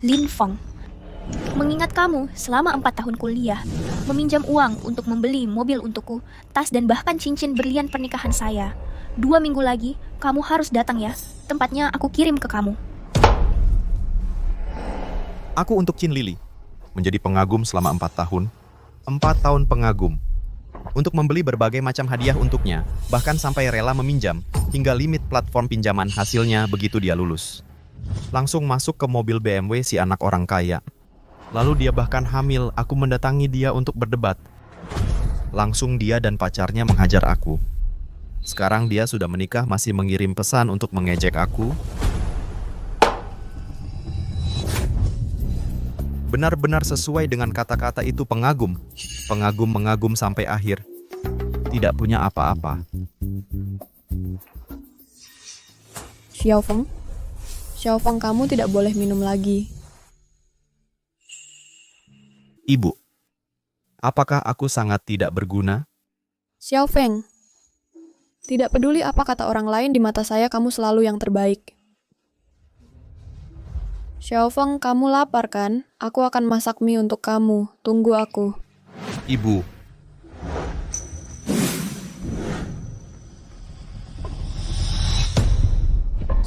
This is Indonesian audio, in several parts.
Lin Feng. Mengingat kamu selama 4 tahun kuliah, meminjam uang untuk membeli mobil untukku, tas dan bahkan cincin berlian pernikahan saya. 2 minggu lagi, kamu harus datang ya. Tempatnya aku kirim ke kamu. Aku untuk Chin Lily. Menjadi pengagum selama 4 tahun. 4 tahun pengagum. Untuk membeli berbagai macam hadiah untuknya, bahkan sampai rela meminjam, hingga limit platform pinjaman hasilnya begitu dia lulus. Langsung masuk ke mobil BMW si anak orang kaya. Lalu dia bahkan hamil, aku mendatangi dia untuk berdebat. Langsung dia dan pacarnya menghajar aku. Sekarang dia sudah menikah masih mengirim pesan untuk mengejek aku. Benar-benar sesuai dengan kata-kata itu pengagum. Pengagum mengagum sampai akhir. Tidak punya apa-apa. Xiaofeng, Xiaofeng, kamu tidak boleh minum lagi. Ibu, apakah aku sangat tidak berguna? Xiaofeng, tidak peduli apa kata orang lain, di mata saya kamu selalu yang terbaik. Xiaofeng, kamu lapar kan? Aku akan masak mie untuk kamu. Tunggu aku. Ibu,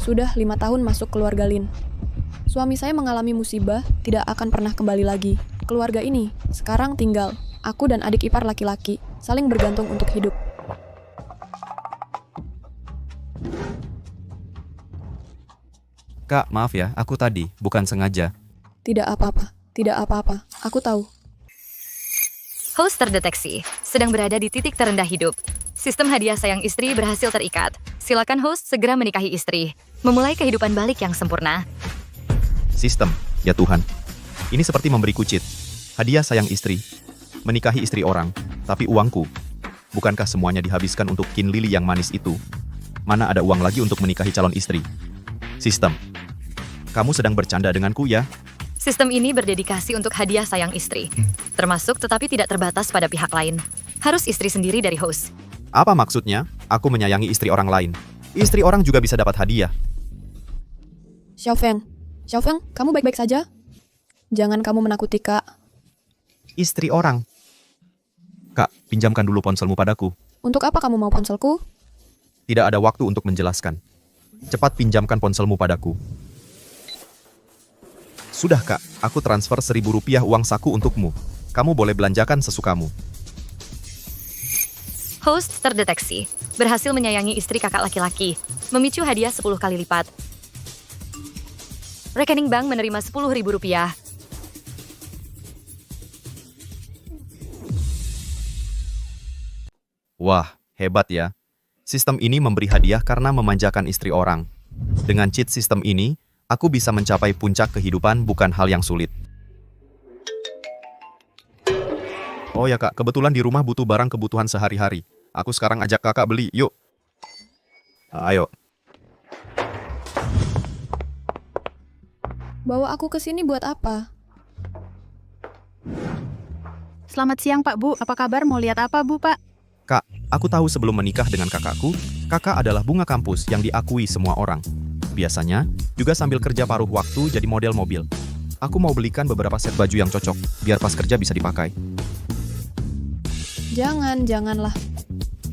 Sudah 5 tahun masuk keluarga Lin. Suami saya mengalami musibah, tidak akan pernah kembali lagi. Keluarga ini sekarang tinggal aku dan adik ipar laki-laki, saling bergantung untuk hidup. Kak, maaf ya, aku tadi bukan sengaja. Tidak apa-apa, tidak apa-apa. Aku tahu. Host terdeteksi, sedang berada di titik terendah hidup. Sistem hadiah sayang istri berhasil terikat. Silakan host segera menikahi istri. Memulai kehidupan balik yang sempurna. Sistem, ya Tuhan. Ini seperti memberiku cheat. Hadiah sayang istri. Menikahi istri orang, tapi uangku. Bukankah semuanya dihabiskan untuk Kin Lily yang manis itu? Mana ada uang lagi untuk menikahi calon istri? Sistem, kamu sedang bercanda denganku ya? Sistem ini berdedikasi untuk hadiah sayang istri. Termasuk tetapi tidak terbatas pada pihak lain. Harus istri sendiri dari host. Apa maksudnya? Aku menyayangi istri orang lain. Istri orang juga bisa dapat hadiah. Xiaofeng, Xiaofeng, kamu baik-baik saja? Jangan kamu menakuti Kak. Istri orang. Kak, pinjamkan dulu ponselmu padaku. Untuk apa kamu mau ponselku? Tidak ada waktu untuk menjelaskan. Cepat pinjamkan ponselmu padaku. Sudah kak, aku transfer Rp1.000 uang saku untukmu. Kamu boleh belanjakan sesukamu. Host terdeteksi, berhasil menyayangi istri kakak laki-laki. Memicu hadiah 10 kali lipat. Rekening bank menerima Rp10.000. Wah, hebat ya. Sistem ini memberi hadiah karena memanjakan istri orang. Dengan cheat sistem ini, aku bisa mencapai puncak kehidupan bukan hal yang sulit. Oh ya kak, kebetulan di rumah butuh barang kebutuhan sehari-hari. Aku sekarang ajak kakak beli, yuk. Ayo. Bawa aku ke sini buat apa? Selamat siang Pak Bu, apa kabar? Mau lihat apa Bu Pak? Kak, aku tahu sebelum menikah dengan kakakku, kakak adalah bunga kampus yang diakui semua orang. Biasanya, juga sambil kerja paruh waktu jadi model mobil. Aku mau belikan beberapa set baju yang cocok, biar pas kerja bisa dipakai. Janganlah.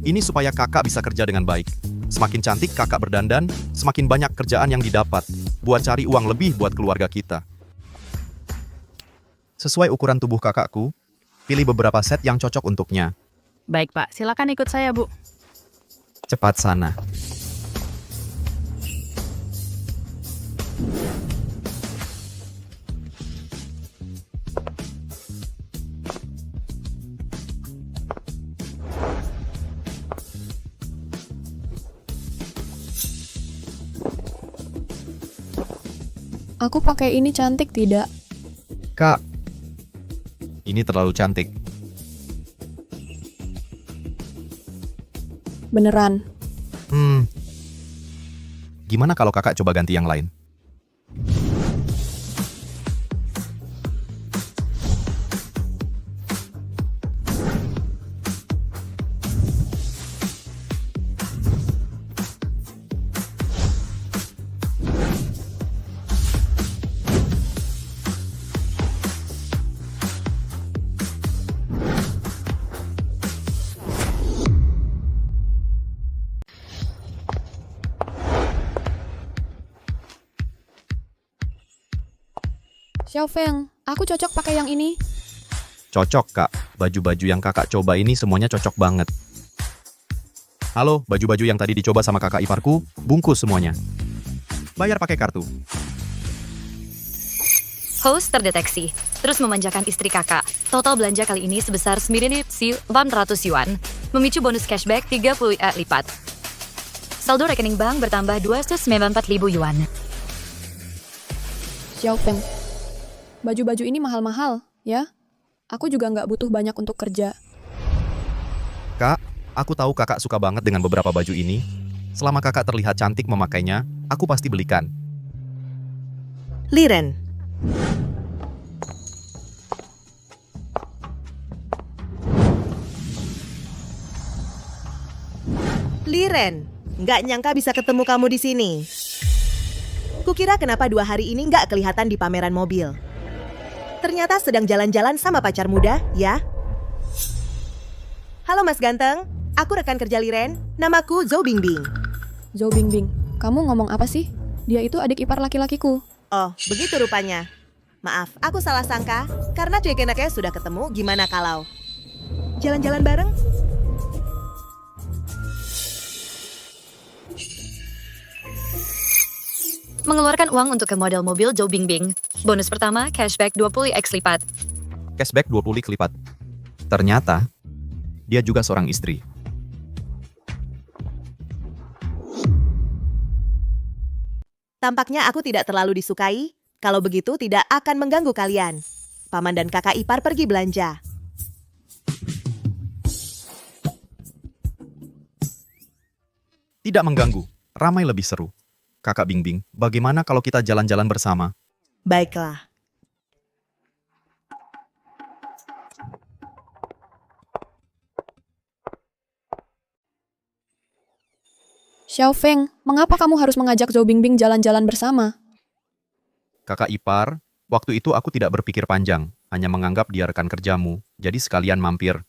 Ini supaya kakak bisa kerja dengan baik. Semakin cantik kakak berdandan, semakin banyak kerjaan yang didapat. Buat cari uang lebih buat keluarga kita. Sesuai ukuran tubuh kakakku, pilih beberapa set yang cocok untuknya. Baik Pak, silakan ikut saya Bu. Cepat sana. Aku pakai ini cantik tidak? Kak, ini terlalu cantik. Beneran. Gimana kalau kakak coba ganti yang lain? Xiaofeng, aku cocok pakai yang ini. Cocok, Kak. Baju-baju yang kakak coba ini semuanya cocok banget. Halo, baju-baju yang tadi dicoba sama kakak iparku, bungkus semuanya. Bayar pakai kartu. Host terdeteksi. Terus memanjakan istri kakak. Total belanja kali ini sebesar 9.800 yuan. Memicu bonus cashback 30 lipat. Saldo rekening bank bertambah 294.000 yuan. Xiaofeng, baju-baju ini mahal-mahal, ya? Aku juga nggak butuh banyak untuk kerja. Kak, aku tahu kakak suka banget dengan beberapa baju ini. Selama kakak terlihat cantik memakainya, aku pasti belikan. Liren. Liren, nggak nyangka bisa ketemu kamu di sini. Kukira kenapa 2 hari ini nggak kelihatan di pameran mobil. Ternyata sedang jalan-jalan sama pacar muda, ya? Halo Mas Ganteng, aku rekan kerja Liren, namaku Zhou Bingbing. Zhou Bingbing, kamu ngomong apa sih? Dia itu adik ipar laki-lakiku. Oh, begitu rupanya. Maaf, aku salah sangka, karena cuek-enaknya sudah ketemu, gimana kalau jalan-jalan bareng? Mengeluarkan uang untuk ke model mobil Zhou Bingbing. Bonus pertama, cashback 20x lipat. Cashback 20 lipat. Ternyata, dia juga seorang istri. Tampaknya aku tidak terlalu disukai, kalau begitu tidak akan mengganggu kalian. Paman dan kakak ipar pergi belanja. Tidak mengganggu, ramai lebih seru. Kakak Bingbing, bagaimana kalau kita jalan-jalan bersama? Baiklah. Xiaofeng, mengapa kamu harus mengajak Zhou Bingbing jalan-jalan bersama? Kakak ipar, waktu itu aku tidak berpikir panjang, hanya menganggap dia rekan kerjamu, jadi sekalian mampir.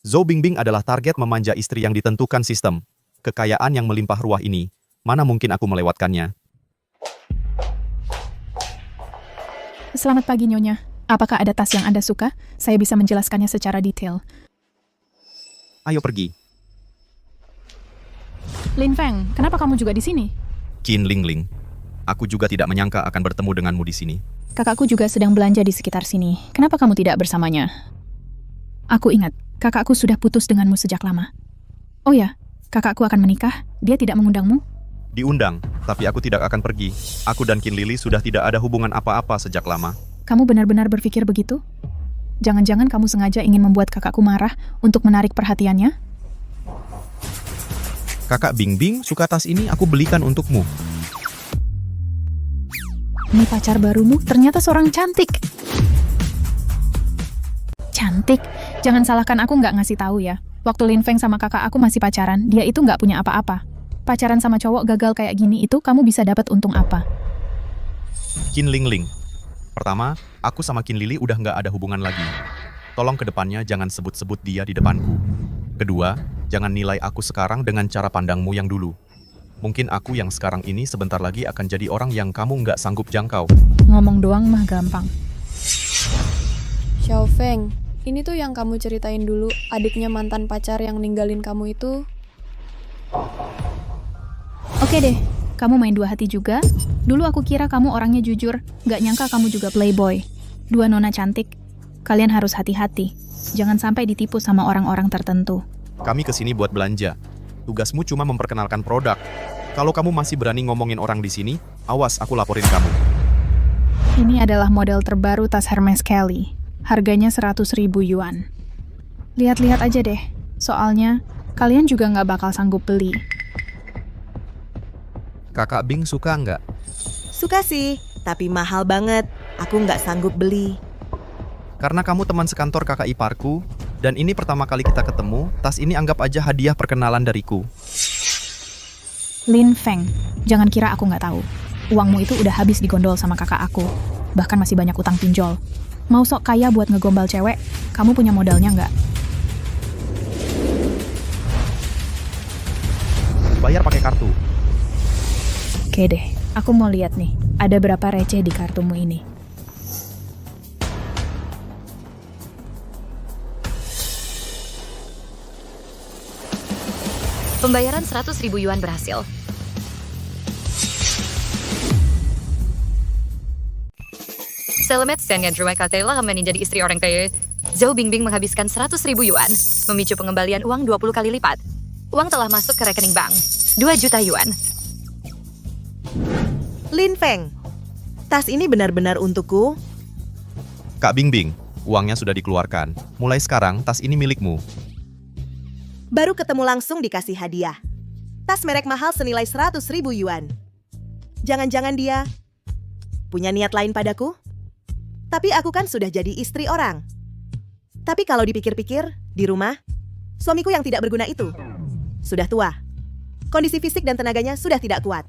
Zhou Bingbing adalah target memanja istri yang ditentukan sistem. Kekayaan yang melimpah ruah ini, mana mungkin aku melewatkannya? Selamat pagi, Nyonya. Apakah ada tas yang Anda suka? Saya bisa menjelaskannya secara detail. Ayo pergi. Lin Feng, kenapa kamu juga di sini? Qin Lingling, aku juga tidak menyangka akan bertemu denganmu di sini. Kakakku juga sedang belanja di sekitar sini. Kenapa kamu tidak bersamanya? Aku ingat, kakakku sudah putus denganmu sejak lama. Oh ya, kakakku akan menikah. Dia tidak mengundangmu? Diundang, tapi aku tidak akan pergi. Aku dan Qin Lili sudah tidak ada hubungan apa-apa sejak lama. Kamu benar-benar berpikir begitu? Jangan-jangan kamu sengaja ingin membuat kakakku marah untuk menarik perhatiannya? Kakak Bingbing suka tas ini, aku belikan untukmu. Ini pacar barumu ternyata seorang cantik. Cantik? Jangan salahkan aku nggak ngasih tahu ya. Waktu Lin Feng sama kakak aku masih pacaran, dia itu nggak punya apa-apa. Pacaran sama cowok gagal kayak gini itu kamu bisa dapat untung apa? Qin Lingling. Pertama, aku sama Qin Lili udah nggak ada hubungan lagi. Tolong kedepannya jangan sebut-sebut dia di depanku. Kedua, jangan nilai aku sekarang dengan cara pandangmu yang dulu. Mungkin aku yang sekarang ini sebentar lagi akan jadi orang yang kamu nggak sanggup jangkau. Ngomong doang mah gampang. Xiaofeng, ini tuh yang kamu ceritain dulu, adiknya mantan pacar yang ninggalin kamu itu. Oke deh, kamu main dua hati juga. Dulu aku kira kamu orangnya jujur, gak nyangka kamu juga playboy. Dua nona cantik, kalian harus hati-hati. Jangan sampai ditipu sama orang-orang tertentu. Kami kesini buat belanja. Tugasmu cuma memperkenalkan produk. Kalau kamu masih berani ngomongin orang di sini, awas aku laporin kamu. Ini adalah model terbaru tas Hermes Kelly. Harganya 100.000 yuan. Lihat-lihat aja deh, soalnya kalian juga nggak bakal sanggup beli. Kakak Bing suka nggak? Suka sih, tapi mahal banget. Aku nggak sanggup beli. Karena kamu teman sekantor kakak iparku, dan ini pertama kali kita ketemu, tas ini anggap aja hadiah perkenalan dariku. Lin Feng, jangan kira aku nggak tahu. Uangmu itu udah habis digondol sama kakak aku. Bahkan masih banyak utang pinjol. Mau sok kaya buat ngegombal cewek, kamu punya modalnya nggak? Bayar pakai kartu. Oke deh, Aku mau lihat nih, ada berapa receh di kartumu ini. Pembayaran 100.000 yuan berhasil. Selamat siang, terima kasih telah menjadi istri orang kaya. Zhou Bingbing menghabiskan 100.000 yuan, memicu pengembalian uang 20 kali lipat. Uang telah masuk ke rekening bank, 2 juta yuan. Lin Feng, tas ini benar-benar untukku. Kak Bingbing, uangnya sudah dikeluarkan. Mulai sekarang, tas ini milikmu. Baru ketemu langsung dikasih hadiah. Tas merek mahal senilai 100.000 yuan. Jangan-jangan dia punya niat lain padaku? Tapi aku kan sudah jadi istri orang. Tapi kalau dipikir-pikir, di rumah, suamiku yang tidak berguna itu sudah tua. Kondisi fisik dan tenaganya sudah tidak kuat.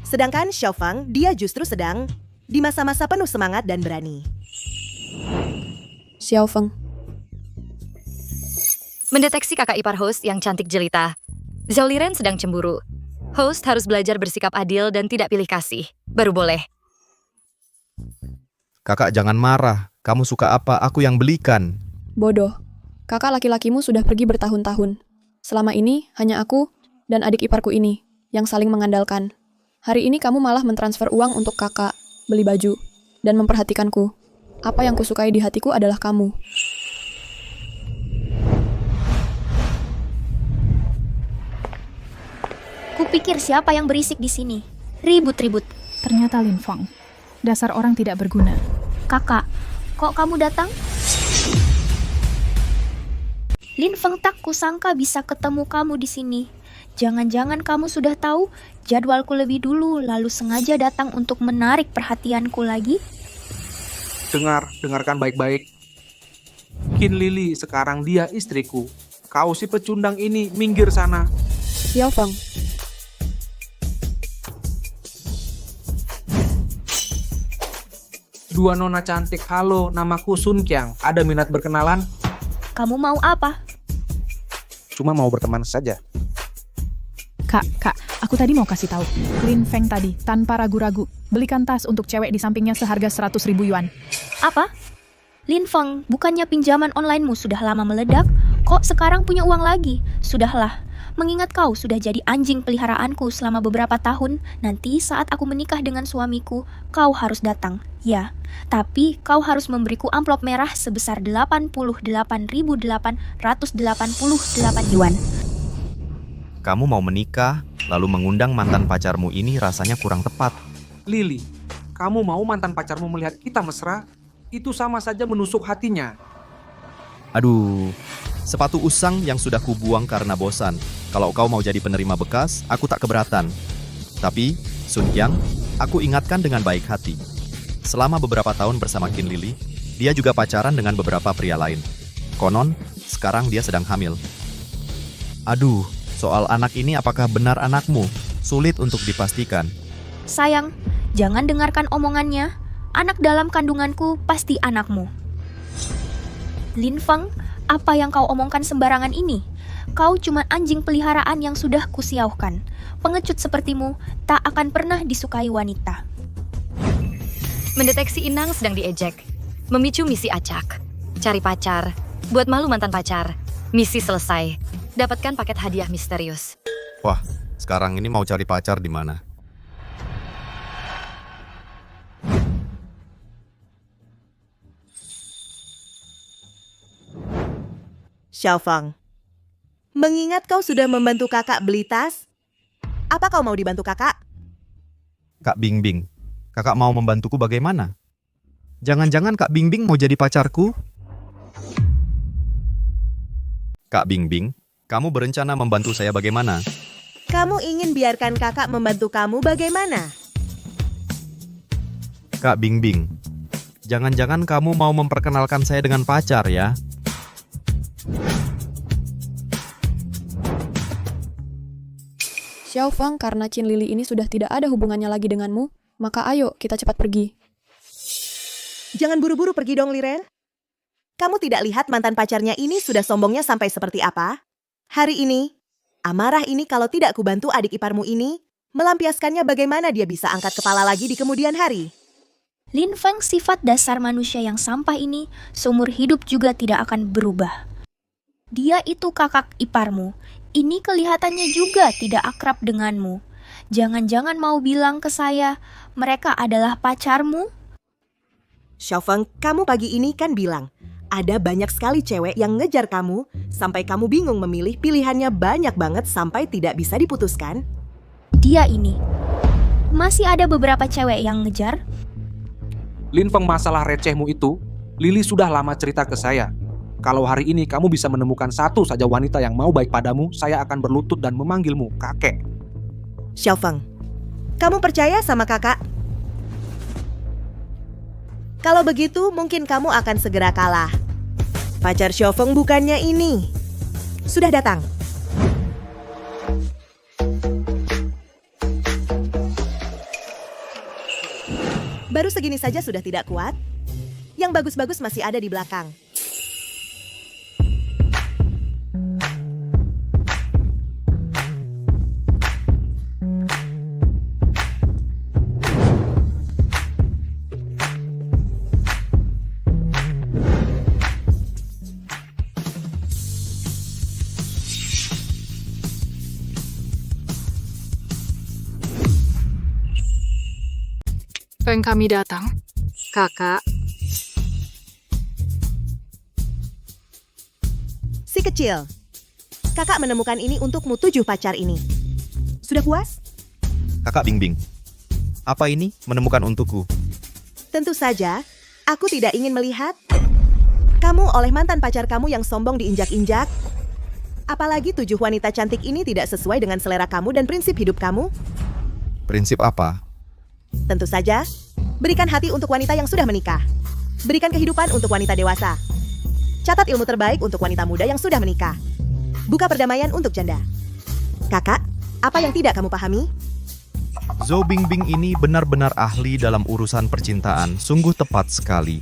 Sedangkan Xiao Fang, dia justru sedang di masa-masa penuh semangat dan berani. Xiao Feng, Mendeteksi kakak ipar host yang cantik jelita. Zhao Liren sedang cemburu. Host harus belajar bersikap adil dan tidak pilih kasih. Baru boleh. Kakak jangan marah. Kamu suka apa, aku yang belikan. bodoh. Kakak laki-lakimu sudah pergi bertahun-tahun. Selama ini, hanya aku dan adik iparku ini yang saling mengandalkan. Hari ini kamu malah mentransfer uang untuk kakak, beli baju, dan memperhatikanku. Apa yang kusukai di hatiku adalah kamu. Kupikir siapa yang berisik di sini. Ribut-ribut. Ternyata Lin Feng. Dasar orang tidak berguna. Kakak, kok kamu datang? Lin Feng, tak kusangka bisa ketemu kamu di sini. Jangan-jangan kamu sudah tahu jadwalku lebih dulu, lalu sengaja datang untuk menarik perhatianku lagi? Dengarkan baik-baik. Qin Lili, sekarang dia istriku. Kau si pecundang ini, minggir sana. Xiao Feng, Dua nona cantik, halo, namaku Sun Qiang. Ada minat berkenalan? Kamu mau apa? Cuma mau berteman saja. Kak, aku tadi mau kasih tahu. Lin Feng tadi, tanpa ragu-ragu, belikan tas untuk cewek di sampingnya seharga 100.000 yuan. Apa? Lin Feng, bukannya pinjaman onlinemu sudah lama meledak? Kok sekarang punya uang lagi? Sudahlah. Mengingat kau sudah jadi anjing peliharaanku selama beberapa tahun, nanti saat aku menikah dengan suamiku, kau harus datang. Ya, tapi kau harus memberiku amplop merah sebesar 88.888 yuan. Kamu mau menikah, lalu mengundang mantan pacarmu ini rasanya kurang tepat. Lili, kamu mau mantan pacarmu melihat kita mesra? Itu sama saja menusuk hatinya. Aduh, sepatu usang yang sudah kubuang karena bosan. Kalau kau mau jadi penerima bekas, aku tak keberatan. Tapi, Sun Qiang, aku ingatkan dengan baik hati. Selama beberapa tahun bersama Qin Lili, dia juga pacaran dengan beberapa pria lain. Konon, sekarang dia sedang hamil. Aduh, soal anak ini apakah benar anakmu? Sulit untuk dipastikan. Sayang, jangan dengarkan omongannya. Anak dalam kandunganku pasti anakmu. Lin Feng, apa yang kau omongkan sembarangan ini? Kau cuma anjing peliharaan yang sudah kusiaukan. Pengecut sepertimu tak akan pernah disukai wanita. Mendeteksi inang sedang diejek. Memicu misi acak. Cari pacar. Buat malu mantan pacar. Misi selesai. Dapatkan paket hadiah misterius. Wah, sekarang ini mau cari pacar di mana? Xiao Fang, mengingat kau sudah membantu kakak beli tas, apa kau mau dibantu kakak? Kak Bingbing, kakak mau membantuku bagaimana? Jangan-jangan Kak Bingbing mau jadi pacarku? Kak Bingbing, kamu berencana membantu saya bagaimana? Kamu ingin biarkan kakak membantu kamu bagaimana? Kak Bingbing, jangan-jangan kamu mau memperkenalkan saya dengan pacar ya? Xiao Feng, karena Qin Lili ini sudah tidak ada hubungannya lagi denganmu, maka ayo kita cepat pergi. Jangan buru-buru pergi dong, Liren. Kamu tidak lihat mantan pacarnya ini sudah sombongnya sampai seperti apa? Hari ini, amarah ini kalau tidak kubantu adik iparmu ini, Melampiaskannya bagaimana dia bisa angkat kepala lagi di kemudian hari? Lin Feng, sifat dasar manusia yang sampah ini seumur hidup juga tidak akan berubah. Dia itu kakak iparmu. Ini kelihatannya juga tidak akrab denganmu. Jangan-jangan mau bilang ke saya, mereka adalah pacarmu? Xiaofeng, kamu pagi ini kan bilang, ada banyak sekali cewek yang ngejar kamu, sampai kamu bingung memilih, pilihannya banyak banget sampai tidak bisa diputuskan. Dia ini. Masih ada beberapa cewek yang ngejar. Lin Feng, masalah recehmu itu, Lily sudah lama cerita ke saya. Kalau hari ini kamu bisa menemukan satu saja wanita yang mau baik padamu, saya akan berlutut dan memanggilmu kakek. Xiaofeng, kamu percaya sama kakak? Kalau begitu, mungkin kamu akan segera kalah. Pacar Xiaofeng bukannya ini. Sudah datang. Baru segini saja sudah tidak kuat. Yang bagus-bagus masih ada di belakang. Feng, kami datang. Kakak, Si kecil, kakak menemukan ini untukmu 7 pacar ini. Sudah puas? Kakak Bingbing, apa ini menemukan untukku? Tentu saja, aku tidak ingin melihat kamu oleh mantan pacar kamu yang sombong diinjak-injak. Apalagi 7 wanita cantik ini tidak sesuai dengan selera kamu dan prinsip hidup kamu. Prinsip apa? Tentu saja, berikan hati untuk wanita yang sudah menikah. Berikan kehidupan untuk wanita dewasa. Catat ilmu terbaik untuk wanita muda yang sudah menikah. Buka perdamaian untuk janda. Kakak, apa yang tidak kamu pahami? Zhou Bingbing ini benar-benar ahli dalam urusan percintaan, sungguh tepat sekali.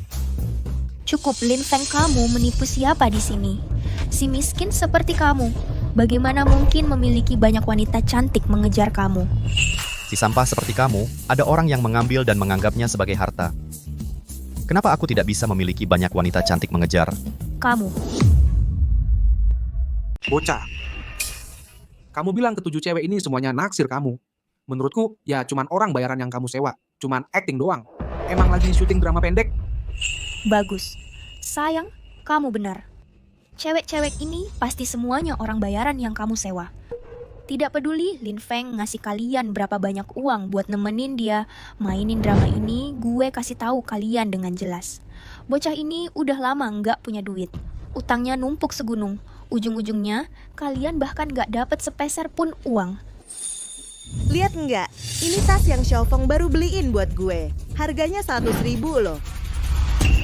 Cukup, Lin Feng, kamu menipu siapa di sini? Si miskin seperti kamu. Bagaimana mungkin memiliki banyak wanita cantik mengejar kamu? Si sampah seperti kamu, ada orang yang mengambil dan menganggapnya sebagai harta. Kenapa aku tidak bisa memiliki banyak wanita cantik mengejar? Kamu. Bocah, kamu bilang ke 7 cewek ini semuanya naksir kamu. Menurutku, ya cuman orang bayaran yang kamu sewa. Cuman acting doang. Emang lagi syuting drama pendek? Bagus. Sayang, kamu benar. Cewek-cewek ini pasti semuanya orang bayaran yang kamu sewa. Tidak peduli Lin Feng ngasih kalian berapa banyak uang buat nemenin dia mainin drama ini, gue kasih tahu kalian dengan jelas. Bocah ini udah lama nggak punya duit. Utangnya numpuk segunung. Ujung-ujungnya, kalian bahkan nggak dapet sepeser pun uang. Lihat nggak? Ini tas yang Xiaofeng baru beliin buat gue. Harganya 100.000 loh.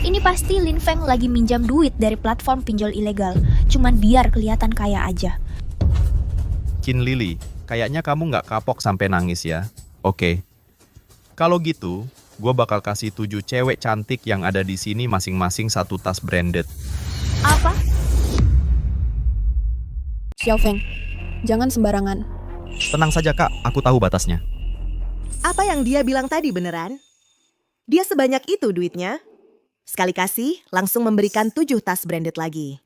Ini pasti Lin Feng lagi minjam duit dari platform pinjol ilegal. Cuman biar kelihatan kaya aja. Qin Lily, kayaknya kamu nggak kapok sampai nangis ya. Oke. Kalau gitu, gue bakal kasih 7 cewek cantik yang ada di sini masing-masing satu tas branded. Apa? Xiaofeng, jangan sembarangan. Tenang saja kak, aku tahu batasnya. Apa yang dia bilang tadi beneran? Dia sebanyak itu duitnya? Sekali kasih, langsung memberikan 7 tas branded lagi.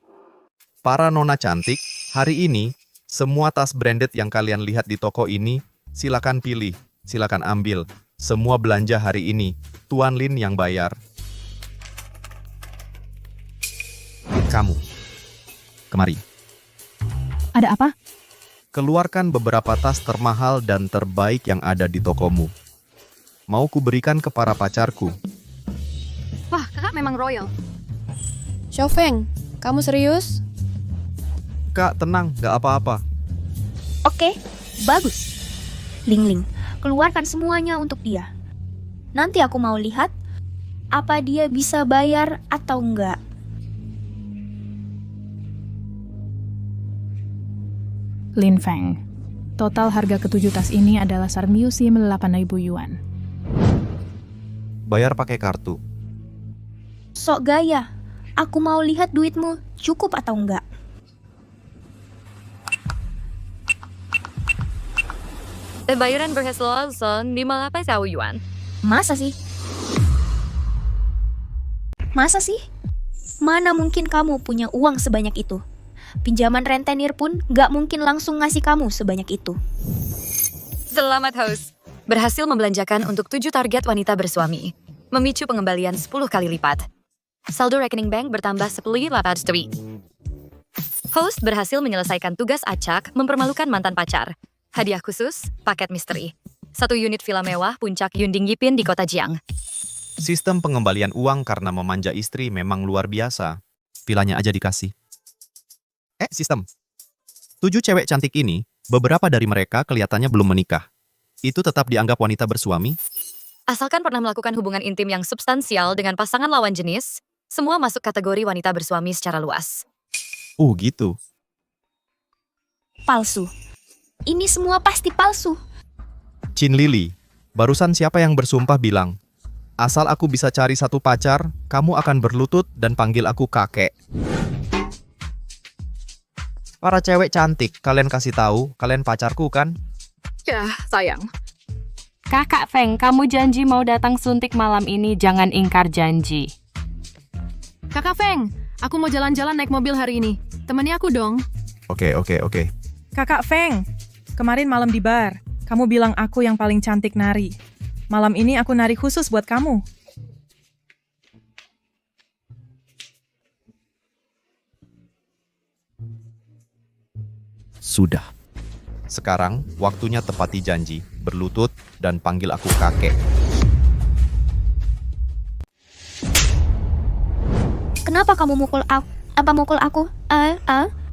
Para nona cantik, hari ini, semua tas branded yang kalian lihat di toko ini, silakan pilih, silakan ambil. Semua belanja hari ini, Tuan Lin yang bayar. Kamu, kemari. Ada apa? Keluarkan beberapa tas termahal dan terbaik yang ada di tokomu. Mau ku berikan ke para pacarku. Wah, kakak memang royal. Xiaofeng, kamu serius? Kak, tenang, gak apa-apa. Oke, bagus. Ling Ling, keluarkan semuanya untuk dia. Nanti aku mau lihat apa dia bisa bayar atau enggak. Lin Feng. Total harga ke-7 tas ini adalah Sarmiusim 8.000 yuan. Bayar pakai kartu. Sok gaya. Aku mau lihat duitmu cukup atau enggak. Bayaran berhasil 58,000 yuan. Masa sih? Masa sih? Mana mungkin kamu punya uang sebanyak itu? Pinjaman rentenir pun gak mungkin langsung ngasih kamu sebanyak itu. Selamat host. Berhasil membelanjakan untuk 7 target wanita bersuami. Memicu pengembalian 10 kali lipat. Saldo rekening bank bertambah 10,800. Host berhasil menyelesaikan tugas acak mempermalukan mantan pacar. Hadiah khusus, paket misteri. 1 unit villa mewah puncak Yunding Yipin di kota Jiang. Sistem pengembalian uang karena memanja istri memang luar biasa. Vilanya aja dikasih. Sistem. 7 cewek cantik ini, beberapa dari mereka kelihatannya belum menikah. Itu tetap dianggap wanita bersuami? Asalkan pernah melakukan hubungan intim yang substansial dengan pasangan lawan jenis, semua masuk kategori wanita bersuami secara luas. Gitu. Palsu. Ini semua pasti palsu. Chin Lily, barusan siapa yang bersumpah bilang, asal aku bisa cari satu pacar, kamu akan berlutut dan panggil aku kakek. Para cewek cantik, kalian kasih tahu, kalian pacarku kan? Ya, sayang. Kakak Feng, kamu janji mau datang suntik malam ini, jangan ingkar janji. Kakak Feng, aku mau jalan-jalan naik mobil hari ini. Temani aku dong. Oke. Kakak Feng, kemarin malam di bar, kamu bilang aku yang paling cantik nari. Malam ini aku nari khusus buat kamu. Sudah. Sekarang, waktunya tepati janji, berlutut, dan panggil aku kakek. Kenapa kamu mukul aku?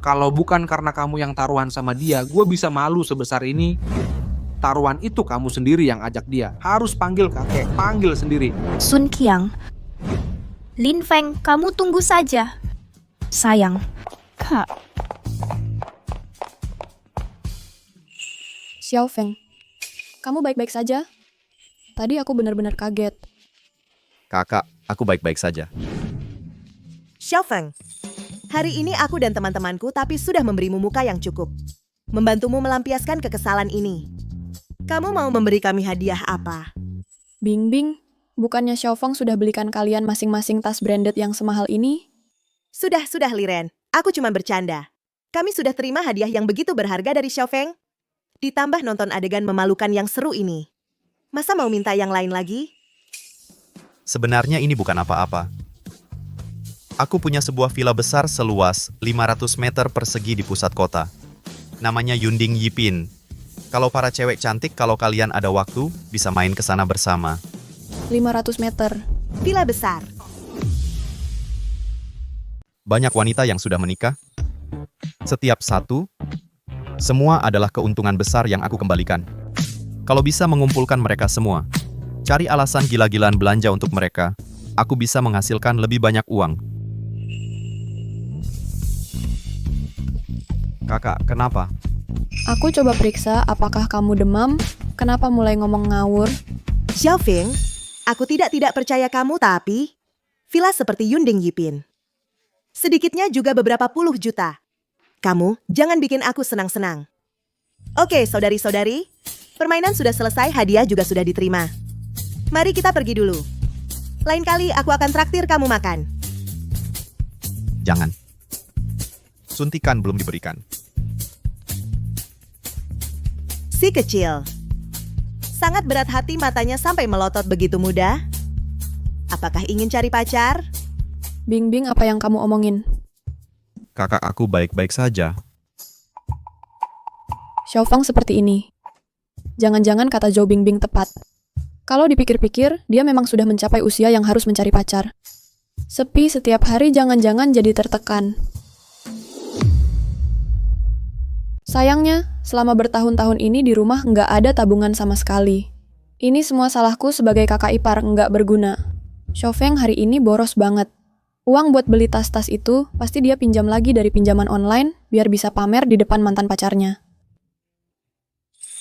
Kalau bukan karena kamu yang taruhan sama dia, gue bisa malu sebesar ini. Taruhan itu kamu sendiri yang ajak dia. Harus panggil kakek, panggil sendiri. Sun Qiang. Lin Feng, kamu tunggu saja. Sayang. Kak, Xiao Feng, kamu baik-baik saja? Tadi aku benar-benar kaget. Kakak, aku baik-baik saja. Xiaofeng, hari ini aku dan teman-temanku tapi sudah memberimu muka yang cukup. Membantumu melampiaskan kekesalan ini. Kamu mau memberi kami hadiah apa? Bingbing, bukannya Xiao Feng sudah belikan kalian masing-masing tas branded yang semahal ini? Sudah, Liren. Aku cuma bercanda. Kami sudah terima hadiah yang begitu berharga dari Xiaofeng. Ditambah nonton adegan memalukan yang seru ini. Masa mau minta yang lain lagi? Sebenarnya ini bukan apa-apa. Aku punya sebuah villa besar seluas 500 meter persegi di pusat kota. Namanya Yunding Yipin. Kalau para cewek cantik, kalau kalian ada waktu, bisa main ke sana bersama. 500 meter. Villa besar. Banyak wanita yang sudah menikah. Setiap satu, semua adalah keuntungan besar yang aku kembalikan. Kalau bisa mengumpulkan mereka semua, cari alasan gila-gilaan belanja untuk mereka, aku bisa menghasilkan lebih banyak uang. Kakak, kenapa? Aku coba periksa apakah kamu demam, kenapa mulai ngomong ngawur. Xiaofeng, aku tidak percaya kamu tapi villa seperti Yunding Yipin. Sedikitnya juga beberapa puluh juta. Kamu jangan bikin aku senang-senang. Oke, saudari-saudari, permainan sudah selesai, hadiah juga sudah diterima. Mari kita pergi dulu. Lain kali aku akan traktir kamu makan. Jangan. Suntikan belum diberikan. Si kecil. Sangat berat hati matanya sampai melotot begitu mudah. Apakah ingin cari pacar? Bingbing, apa yang kamu omongin? Kakak aku baik-baik saja. Xiao Feng seperti ini. Jangan-jangan kata Zhou Bingbing tepat. Kalau dipikir-pikir, dia memang sudah mencapai usia yang harus mencari pacar. Sepi setiap hari, jangan-jangan jadi tertekan. Sayangnya, selama bertahun-tahun ini di rumah nggak ada tabungan sama sekali. Ini semua salahku sebagai kakak ipar, nggak berguna. Xiao Feng hari ini boros banget. Uang buat beli tas-tas itu pasti dia pinjam lagi dari pinjaman online biar bisa pamer di depan mantan pacarnya.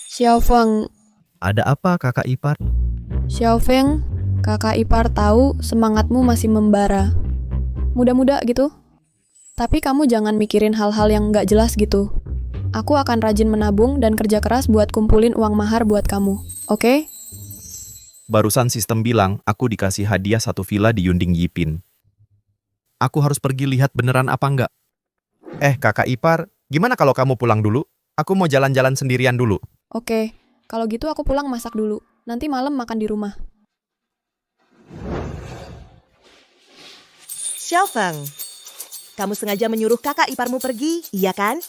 Xiao Feng, Ada apa kakak ipar? Xiao Feng, kakak ipar tahu semangatmu masih membara. Muda-muda gitu. Tapi kamu jangan mikirin hal-hal yang nggak jelas gitu. Aku akan rajin menabung dan kerja keras buat kumpulin uang mahar buat kamu. Oke? Barusan sistem bilang aku dikasih hadiah 1 villa di Yunding Yipin. Aku harus pergi lihat beneran apa enggak. Kakak ipar, gimana kalau kamu pulang dulu? Aku mau jalan-jalan sendirian dulu. Oke. Kalau gitu aku pulang masak dulu. Nanti malam makan di rumah. Xiaofeng, kamu sengaja menyuruh kakak iparmu pergi, iya kan?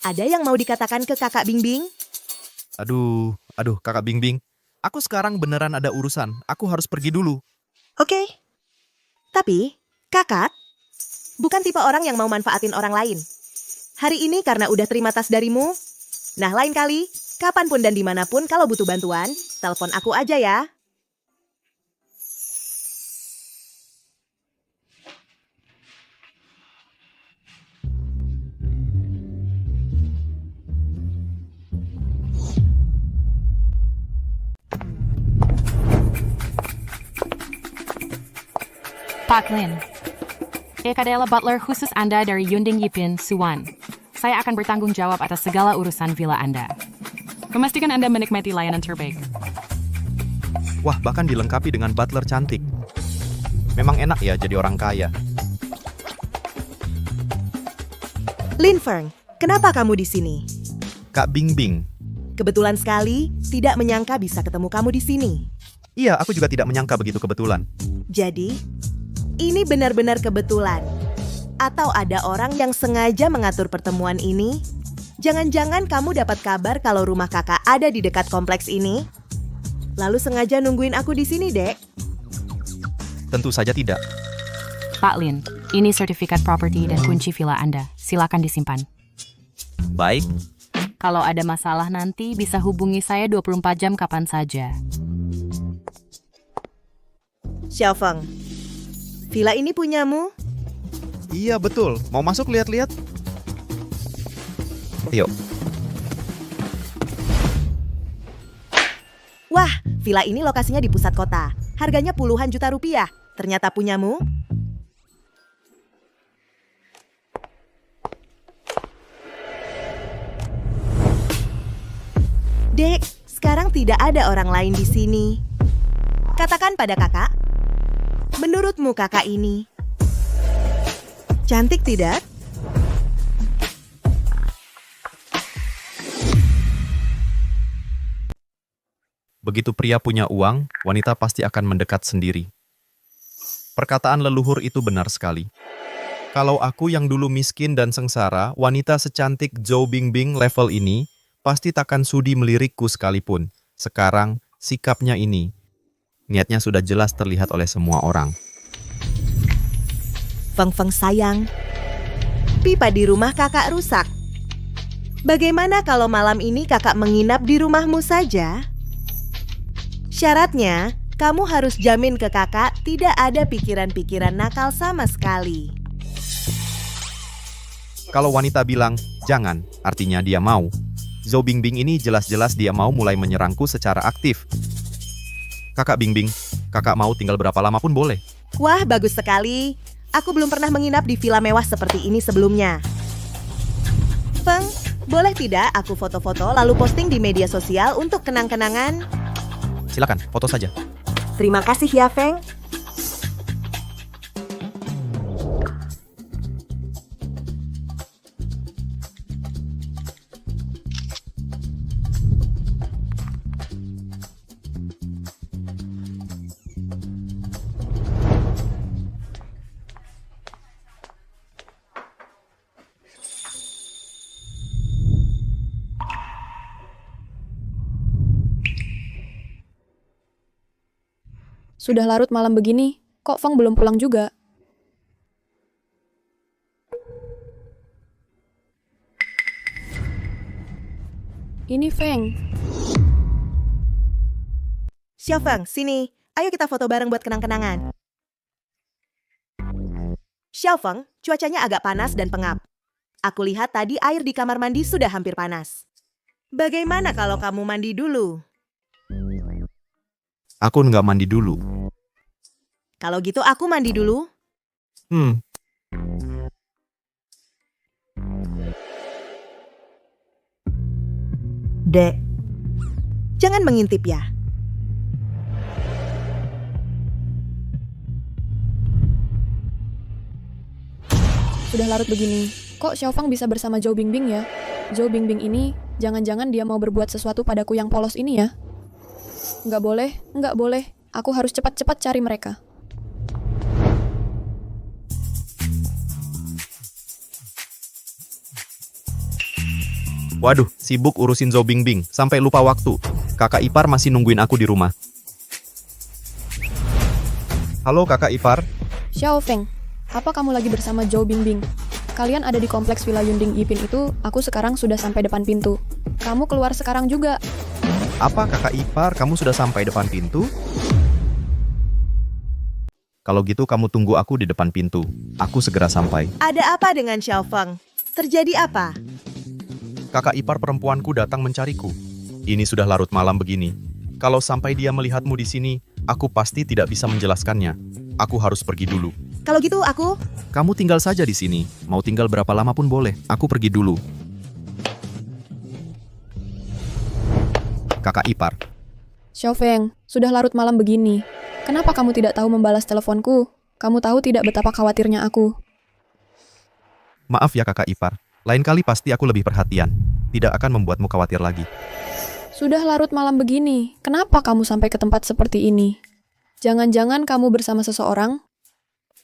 Ada yang mau dikatakan ke kakak Bingbing? Aduh, kakak Bingbing. Aku sekarang beneran ada urusan. Aku harus pergi dulu. Oke. Tapi, kakak bukan tipe orang yang mau manfaatin orang lain. Hari ini karena udah terima tas darimu. Nah, lain kali, kapanpun dan dimanapun kalau butuh bantuan, telepon aku aja ya. Pak Lin, saya adalah butler khusus Anda dari Yunding Yipin, Suwon. Saya akan bertanggung jawab atas segala urusan villa Anda. Memastikan Anda menikmati layanan terbaik. Wah, bahkan dilengkapi dengan butler cantik. Memang enak ya jadi orang kaya. Lin Feng, kenapa kamu di sini? Kak Bingbing. Kebetulan sekali, tidak menyangka bisa ketemu kamu di sini. Iya, aku juga tidak menyangka begitu kebetulan. Jadi, ini benar-benar kebetulan. Atau ada orang yang sengaja mengatur pertemuan ini? Jangan-jangan kamu dapat kabar kalau rumah kakak ada di dekat kompleks ini? Lalu sengaja nungguin aku di sini, Dek? Tentu saja tidak. Pak Lin, ini sertifikat properti dan kunci villa Anda. Silakan disimpan. Baik. Kalau ada masalah nanti bisa hubungi saya 24 jam kapan saja. Xiaofeng, villa ini punyamu? Iya, betul. Mau masuk lihat-lihat? Yuk. Wah, villa ini lokasinya di pusat kota. Harganya puluhan juta rupiah. Ternyata punyamu? Dek, sekarang tidak ada orang lain di sini. Katakan pada kakak, menurutmu kakak ini cantik tidak? Begitu pria punya uang, wanita pasti akan mendekat sendiri. Perkataan leluhur itu benar sekali. Kalau aku yang dulu miskin dan sengsara, wanita secantik Zhou Bingbing level ini pasti takkan sudi melirikku sekalipun. Sekarang, sikapnya ini, niatnya sudah jelas terlihat oleh semua orang. Feng Feng sayang, pipa di rumah kakak rusak. Bagaimana kalau malam ini kakak menginap di rumahmu saja? Syaratnya, kamu harus jamin ke kakak tidak ada pikiran-pikiran nakal sama sekali. Kalau wanita bilang, jangan, artinya dia mau. Zhou Bingbing ini jelas-jelas dia mau mulai menyerangku secara aktif. Kakak Bingbing, kakak mau tinggal berapa lama pun boleh. Wah, bagus sekali. Aku belum pernah menginap di villa mewah seperti ini sebelumnya. Feng, boleh tidak aku foto-foto lalu posting di media sosial untuk kenang-kenangan? Silakan, foto saja. Terima kasih ya, Feng. Sudah larut malam begini, kok Feng belum pulang juga? Ini Feng. Xiaofeng, sini. Ayo kita foto bareng buat kenang-kenangan. Xiaofeng, cuacanya agak panas dan pengap. Aku lihat tadi air di kamar mandi sudah hampir panas. Bagaimana kalau kamu mandi dulu? Aku nggak mandi dulu. Kalau gitu aku mandi dulu. Dek, jangan mengintip ya. Sudah larut begini, kok Xiaofang bisa bersama Zhou Bingbing ya? Zhou Bingbing ini, jangan-jangan dia mau berbuat sesuatu padaku yang polos ini ya? Nggak boleh. Aku harus cepat-cepat cari mereka. Waduh, sibuk urusin Zhou Bingbing, sampai lupa waktu. Kakak ipar masih nungguin aku di rumah. Halo kakak ipar. Xiaofeng, apa kamu lagi bersama Zhou Bingbing? Kalian ada di kompleks Villa Yunding Yipin itu, aku sekarang sudah sampai depan pintu. Kamu keluar sekarang juga. Apa kakak ipar, kamu sudah sampai depan pintu? Kalau gitu kamu tunggu aku di depan pintu. Aku segera sampai. Ada apa dengan Xiaofeng? Terjadi apa? Kakak ipar perempuanku datang mencariku. Ini sudah larut malam begini. Kalau sampai dia melihatmu di sini, aku pasti tidak bisa menjelaskannya. Aku harus pergi dulu. Kalau gitu aku... Kamu tinggal saja di sini. Mau tinggal berapa lama pun boleh. Aku pergi dulu. Kakak ipar. Xiaofeng, sudah larut malam begini. Kenapa kamu tidak tahu membalas teleponku? Kamu tahu tidak betapa khawatirnya aku. Maaf ya kakak ipar. Lain kali pasti aku lebih perhatian. Tidak akan membuatmu khawatir lagi. Sudah larut malam begini. Kenapa kamu sampai ke tempat seperti ini? Jangan-jangan kamu bersama seseorang?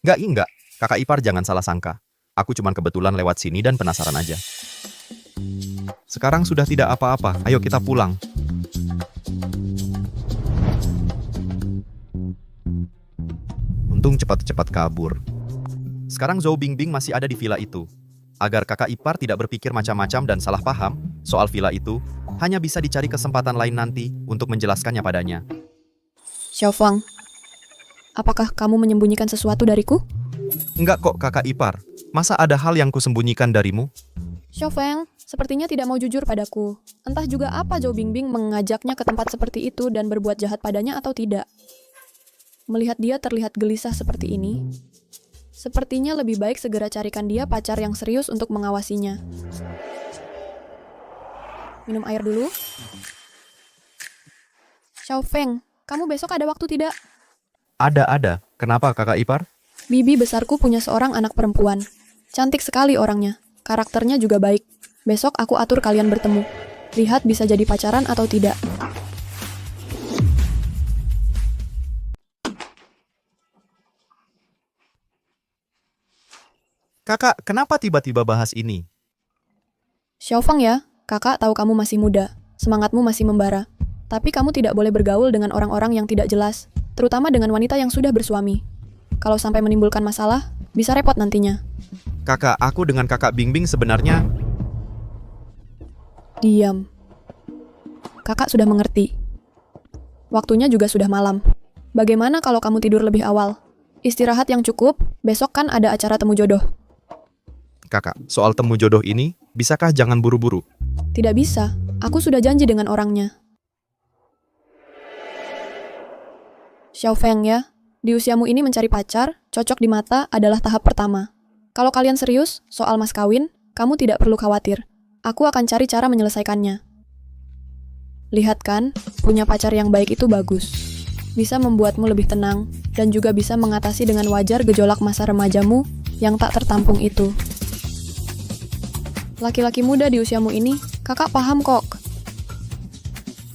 Enggak. Kakak ipar jangan salah sangka. Aku cuman kebetulan lewat sini dan penasaran aja. Sekarang sudah tidak apa-apa. Ayo kita pulang. Untung cepat-cepat kabur. Sekarang Zhou Bingbing masih ada di villa itu. Agar kakak ipar tidak berpikir macam-macam dan salah paham soal villa itu, hanya bisa dicari kesempatan lain nanti untuk menjelaskannya padanya. Xiaofeng, apakah kamu menyembunyikan sesuatu dariku? Enggak kok kakak ipar. Masa ada hal yang kusembunyikan darimu? Xiaofeng, sepertinya tidak mau jujur padaku. Entah juga apa Zhou Bingbing mengajaknya ke tempat seperti itu dan berbuat jahat padanya atau tidak. Melihat dia terlihat gelisah seperti ini, sepertinya lebih baik segera carikan dia pacar yang serius untuk mengawasinya. Minum air dulu. Xiaofeng, kamu besok ada waktu tidak? Ada. Kenapa kakak ipar? Bibi besarku punya seorang anak perempuan. Cantik sekali orangnya. Karakternya juga baik. Besok aku atur kalian bertemu. Lihat bisa jadi pacaran atau tidak. Kakak, kenapa tiba-tiba bahas ini? Xiaofeng ya, kakak tahu kamu masih muda. Semangatmu masih membara. Tapi kamu tidak boleh bergaul dengan orang-orang yang tidak jelas. Terutama dengan wanita yang sudah bersuami. Kalau sampai menimbulkan masalah, bisa repot nantinya. Kakak, aku dengan kakak Bingbing sebenarnya... Diam. Kakak sudah mengerti. Waktunya juga sudah malam. Bagaimana kalau kamu tidur lebih awal? Istirahat yang cukup, besok kan ada acara temu jodoh. Kakak, soal temu jodoh ini, bisakah jangan buru-buru? Tidak bisa, aku sudah janji dengan orangnya. Xiaofeng ya, di usiamu ini mencari pacar, cocok di mata adalah tahap pertama. Kalau kalian serius, soal mas kawin, kamu tidak perlu khawatir. Aku akan cari cara menyelesaikannya. Lihat kan, punya pacar yang baik itu bagus. Bisa membuatmu lebih tenang, dan juga bisa mengatasi dengan wajar gejolak masa remajamu yang tak tertampung itu. Laki-laki muda di usiamu ini, kakak paham kok.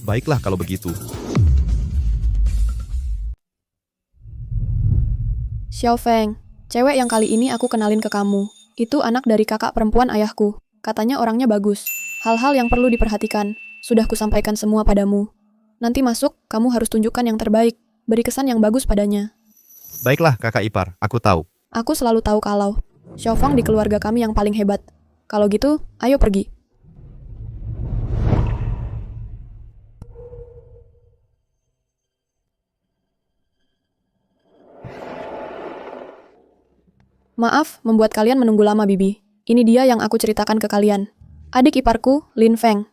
Baiklah kalau begitu. Xiaofeng, cewek yang kali ini aku kenalin ke kamu. Itu anak dari kakak perempuan ayahku. Katanya orangnya bagus. Hal-hal yang perlu diperhatikan. Sudah kusampaikan semua padamu. Nanti masuk, kamu harus tunjukkan yang terbaik. Beri kesan yang bagus padanya. Baiklah kakak ipar, aku tahu. Aku selalu tahu kalau Xiaofeng di keluarga kami yang paling hebat. Kalau gitu, ayo pergi. Maaf, membuat kalian menunggu lama, Bibi. Ini dia yang aku ceritakan ke kalian. Adik iparku, Lin Feng.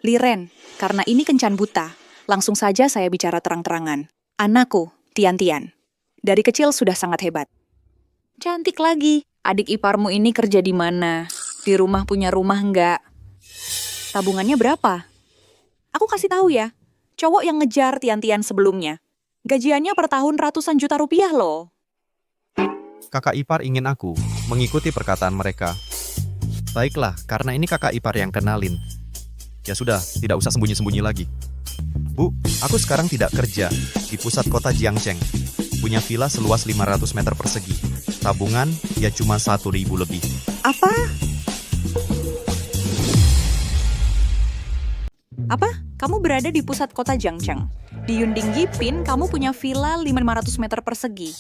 Liren, karena ini kencan buta, langsung saja saya bicara terang-terangan. Anakku, Tian-Tian. Dari kecil sudah sangat hebat. Cantik lagi. Adik iparmu ini kerja di mana? Di rumah punya rumah enggak? tabungannya berapa? Aku kasih tahu ya, cowok yang ngejar Tian-Tian sebelumnya. Gajiannya per tahun ratusan juta rupiah loh. Kakak ipar ingin aku mengikuti perkataan mereka. Baiklah, karena ini kakak ipar yang kenalin. Ya sudah, tidak usah sembunyi-sembunyi lagi. Bu, aku sekarang tidak kerja di pusat kota Jiangcheng. Punya villa seluas 500 meter persegi. Tabungan ya cuma 1.000 lebih. Apa? Apa? Kamu berada di pusat kota Jiangcheng. Di Yunding Yipin, kamu punya villa 500 meter persegi.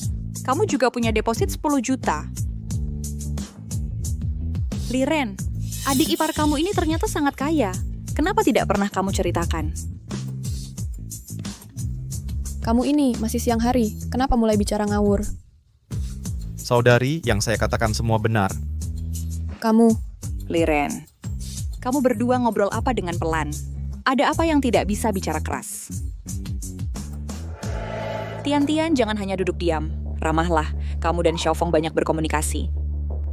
Kamu juga punya deposit 10 juta. Liren, adik ipar kamu ini ternyata sangat kaya. Kenapa tidak pernah kamu ceritakan? Kamu ini masih siang hari, kenapa mulai bicara ngawur? Saudari, yang saya katakan semua benar. Kamu, Liren, kamu berdua ngobrol apa dengan pelan? Ada apa yang tidak bisa bicara keras? Tian-Tian jangan hanya duduk diam. Ramahlah, kamu dan Xiaofeng banyak berkomunikasi.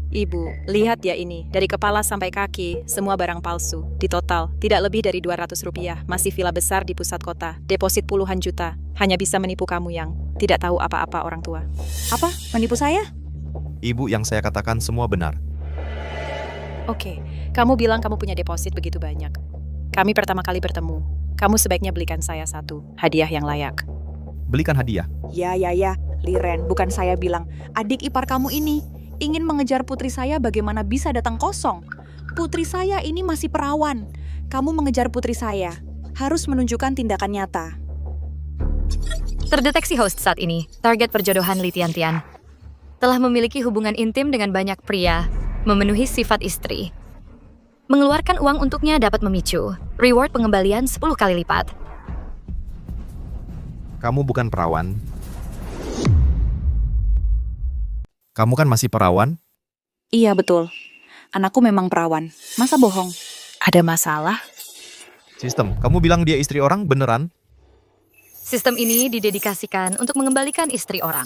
Ibu, lihat ya ini. Dari kepala sampai kaki, semua barang palsu. Di total, tidak lebih dari 200 rupiah. Masih villa besar di pusat kota. Deposit puluhan juta. Hanya bisa menipu kamu yang tidak tahu apa-apa orang tua. Apa? Menipu saya? Ibu, yang saya katakan semua benar. Oke, kamu bilang kamu punya deposit begitu banyak. Kami pertama kali bertemu. Kamu sebaiknya belikan saya satu hadiah yang layak. Belikan hadiah. Ya. Liren, bukan saya bilang. Adik ipar kamu ini ingin mengejar putri saya bagaimana bisa datang kosong. Putri saya ini masih perawan. Kamu mengejar putri saya. Harus menunjukkan tindakan nyata. Terdeteksi host saat ini, target perjodohan Li Tian-Tian. Telah memiliki hubungan intim dengan banyak pria, memenuhi sifat istri. Mengeluarkan uang untuknya dapat memicu. Reward pengembalian 10 kali lipat. Kamu bukan perawan. Kamu kan masih perawan? Iya, betul. Anakku memang perawan. Masa bohong? Ada masalah? Sistem, kamu bilang dia istri orang beneran? Sistem ini didedikasikan untuk mengembalikan istri orang.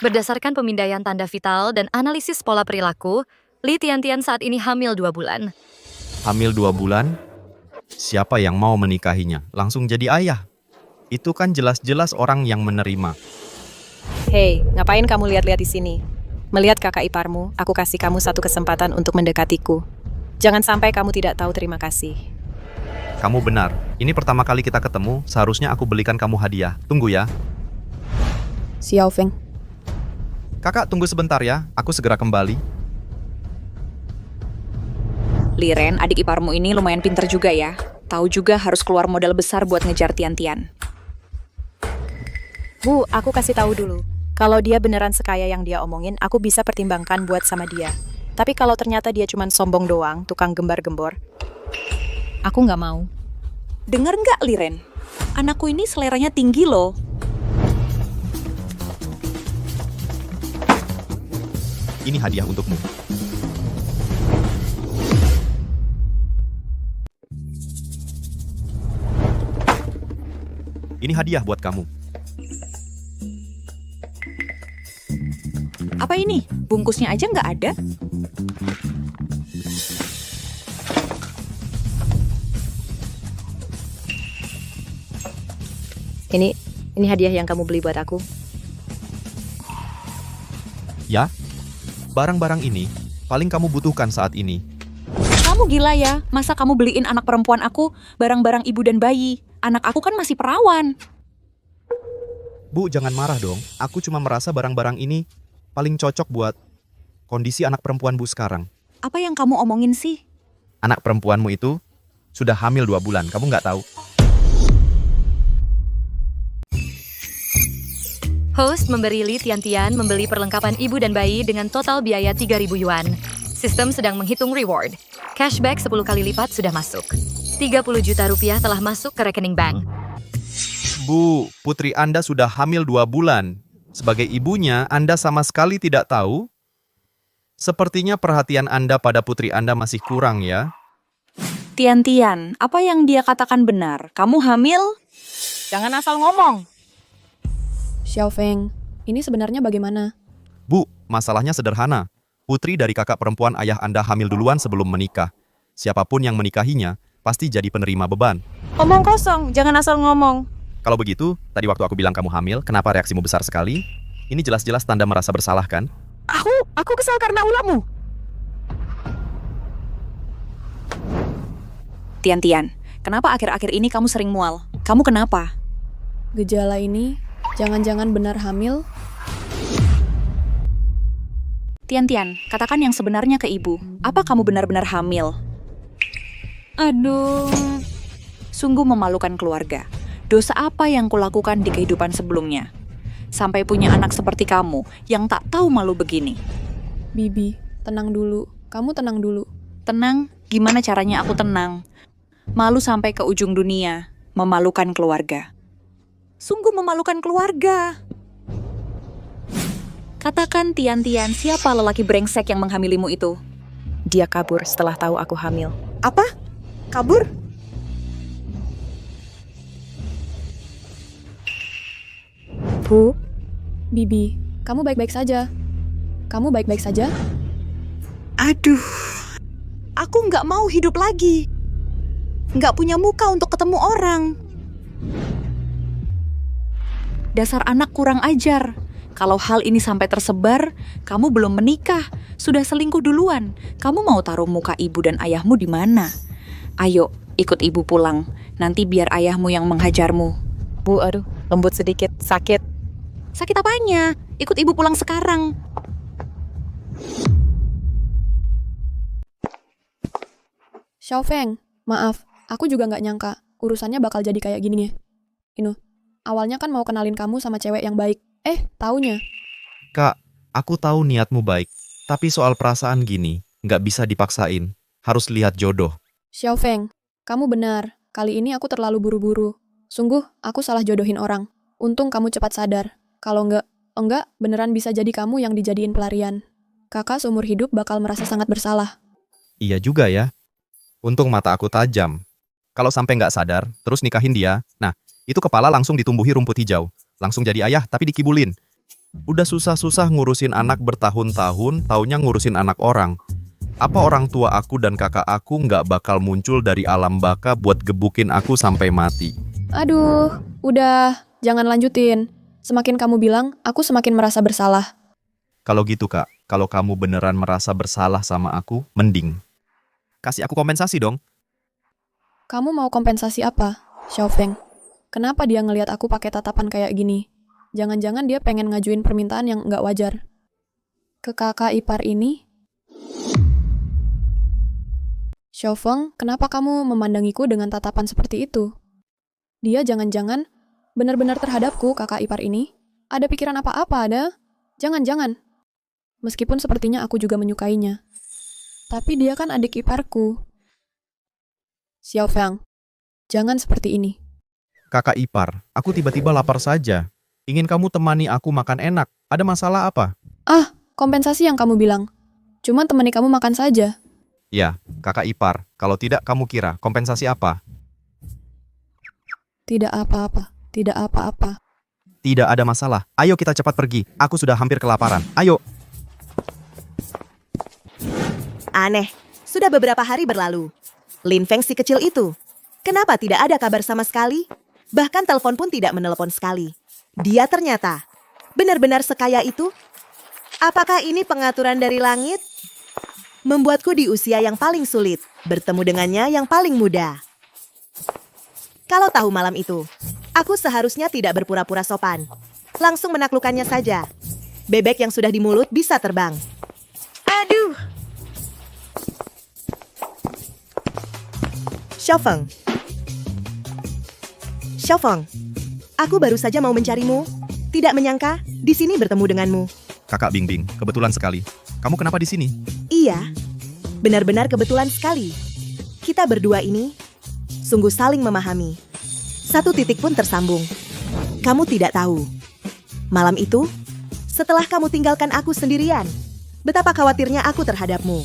Berdasarkan pemindaian tanda vital dan analisis pola perilaku, Li Tian-Tian saat ini hamil 2 bulan. Hamil 2 bulan? Siapa yang mau menikahinya? Langsung jadi ayah. Itu kan jelas-jelas orang yang menerima. Hei, ngapain kamu lihat-lihat di sini? Melihat kakak iparmu, aku kasih kamu satu kesempatan untuk mendekatiku. Jangan sampai kamu tidak tahu terima kasih. Kamu benar. Ini pertama kali kita ketemu, seharusnya aku belikan kamu hadiah. Tunggu ya. Xiaofeng. Kakak, tunggu sebentar ya. Aku segera kembali. Liren, adik iparmu ini lumayan pinter juga ya. Tahu juga harus keluar modal besar buat ngejar Tian-Tian. Bu, aku kasih tahu dulu. Kalau dia beneran sekaya yang dia omongin, aku bisa pertimbangkan buat sama dia. Tapi kalau ternyata dia cuma sombong doang, tukang gembar-gembor, aku nggak mau. Dengar nggak, Liren? Anakku ini seleranya tinggi loh. Ini hadiah untukmu. Ini hadiah buat kamu. Apa ini? Bungkusnya aja nggak ada? Ini hadiah yang kamu beli buat aku. Ya, barang-barang ini paling kamu butuhkan saat ini. Kamu gila ya? Masa kamu beliin anak perempuan aku barang-barang ibu dan bayi? Anak aku kan masih perawan. Bu, jangan marah dong. Aku cuma merasa barang-barang ini paling cocok buat kondisi anak perempuan Bu sekarang. Apa yang kamu omongin sih? Anak perempuanmu itu sudah hamil 2 bulan. Kamu nggak tahu? Host memberi Li Tian-Tian membeli perlengkapan ibu dan bayi dengan total biaya 3.000 yuan. Sistem sedang menghitung reward. Cashback 10 kali lipat sudah masuk. 30 juta rupiah telah masuk ke rekening bank. Bu, putri Anda sudah hamil 2 bulan. Sebagai ibunya, Anda sama sekali tidak tahu? Sepertinya perhatian Anda pada putri Anda masih kurang ya? Tian-Tian, apa yang dia katakan benar? Kamu hamil? Jangan asal ngomong. Xiaofeng, ini sebenarnya bagaimana? Bu, masalahnya sederhana. Putri dari kakak perempuan ayah Anda hamil duluan sebelum menikah. Siapapun yang menikahinya pasti jadi penerima beban. Omong kosong, jangan asal ngomong. Kalau begitu, tadi waktu aku bilang kamu hamil, kenapa reaksimu besar sekali? Ini jelas-jelas tanda merasa bersalah kan? Aku kesal karena ulahmu. Tian, kenapa akhir-akhir ini kamu sering mual? Kamu kenapa? Gejala ini, jangan-jangan benar hamil? Tian, katakan yang sebenarnya ke ibu. Apa kamu benar-benar hamil? Aduh, sungguh memalukan keluarga. Dosa apa yang kulakukan di kehidupan sebelumnya? Sampai punya anak seperti kamu yang tak tahu malu begini. Bibi, tenang dulu. Kamu tenang dulu. Tenang? Gimana caranya aku tenang? Malu sampai ke ujung dunia. Memalukan keluarga. Sungguh memalukan keluarga. Katakan Tian, siapa lelaki brengsek yang menghamilimu itu? Dia kabur setelah tahu aku hamil. Apa? Kabur? Bu, Bibi, kamu baik-baik saja. Kamu baik-baik saja? Aduh, aku nggak mau hidup lagi. Nggak punya muka untuk ketemu orang. Dasar anak kurang ajar. Kalau hal ini sampai tersebar, kamu belum menikah, sudah selingkuh duluan. Kamu mau taruh muka ibu dan ayahmu di mana? Ayo, ikut ibu pulang. Nanti biar ayahmu yang menghajarmu. Bu, aduh, lembut sedikit, sakit. Sakit apanya? Ikut ibu pulang sekarang. Xiaofeng, maaf. Aku juga nggak nyangka urusannya bakal jadi kayak gini ya. Inu, awalnya kan mau kenalin kamu sama cewek yang baik. Taunya. Kak, aku tahu niatmu baik. Tapi soal perasaan gini, nggak bisa dipaksain. Harus lihat jodoh. Xiaofeng, kamu benar. Kali ini aku terlalu buru-buru. Sungguh, aku salah jodohin orang. Untung kamu cepat sadar. Kalau enggak, beneran bisa jadi kamu yang dijadiin pelarian. Kakak seumur hidup bakal merasa sangat bersalah. Iya juga ya. Untung mata aku tajam. Kalau sampai nggak sadar, terus nikahin dia, nah, itu kepala langsung ditumbuhi rumput hijau. Langsung jadi ayah, tapi dikibulin. Udah susah-susah ngurusin anak bertahun-tahun, taunya ngurusin anak orang. Apa orang tua aku dan kakak aku nggak bakal muncul dari alam baka buat gebukin aku sampai mati? Aduh, udah, jangan lanjutin. Semakin kamu bilang, aku semakin merasa bersalah. Kalau gitu kak, kalau kamu beneran merasa bersalah sama aku, mending kasih aku kompensasi dong. Kamu mau kompensasi apa, Xiaofeng? Kenapa dia ngelihat aku pakai tatapan kayak gini? Jangan-jangan dia pengen ngajuin permintaan yang nggak wajar. Ke kakak ipar ini? Xiaofeng, kenapa kamu memandangiku dengan tatapan seperti itu? Dia jangan-jangan benar-benar terhadapku, kakak ipar ini? Ada pikiran apa-apa, ada? Jangan-jangan. Meskipun sepertinya aku juga menyukainya. Tapi dia kan adik iparku. Xiaofeng, jangan seperti ini. Kakak ipar, aku tiba-tiba lapar saja. Ingin kamu temani aku makan enak. Ada masalah apa? Kompensasi yang kamu bilang. Cuman temani kamu makan saja. Ya, kakak ipar. Kalau tidak, kamu kira kompensasi apa? Tidak apa-apa. Tidak apa-apa. Tidak ada masalah. Ayo kita cepat pergi. Aku sudah hampir kelaparan. Ayo. Aneh, sudah beberapa hari berlalu. Lin Feng si kecil itu. Kenapa tidak ada kabar sama sekali? Bahkan telepon pun tidak menelepon sekali. Dia ternyata benar-benar sekaya itu? Apakah ini pengaturan dari langit? Membuatku di usia yang paling sulit, bertemu dengannya yang paling muda. Kalau tahu malam itu, aku seharusnya tidak berpura-pura sopan. Langsung menaklukkannya saja. Bebek yang sudah di mulut bisa terbang. Aduh! Xiaofeng, aku baru saja mau mencarimu. Tidak menyangka di sini bertemu denganmu. Kakak Bingbing, kebetulan sekali. Kamu kenapa di sini? Iya, benar-benar kebetulan sekali. Kita berdua ini sungguh saling memahami. Satu titik pun tersambung. Kamu tidak tahu. Malam itu, setelah kamu tinggalkan aku sendirian, betapa khawatirnya aku terhadapmu.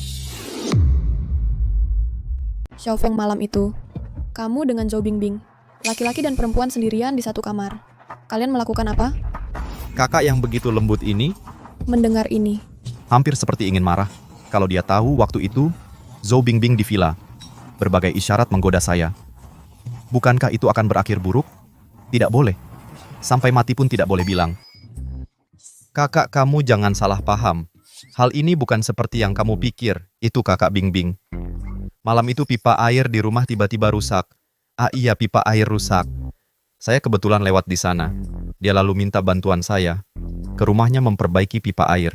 Xiaofeng, malam itu, kamu dengan Zhou Bingbing, laki-laki dan perempuan sendirian di satu kamar. Kalian melakukan apa? Kakak yang begitu lembut ini Mendengar ini, hampir seperti ingin marah kalau dia tahu waktu itu Zhou Bingbing di villa. berbagai isyarat menggoda saya. Bukankah itu akan berakhir buruk? Tidak boleh. Sampai mati pun tidak boleh bilang. Kakak, kamu jangan salah paham. Hal ini bukan seperti yang kamu pikir. Itu kakak Bingbing. Malam itu pipa air di rumah tiba-tiba rusak. Ah iya, pipa air rusak. Saya kebetulan lewat di sana. Dia lalu minta bantuan saya ke rumahnya memperbaiki pipa air.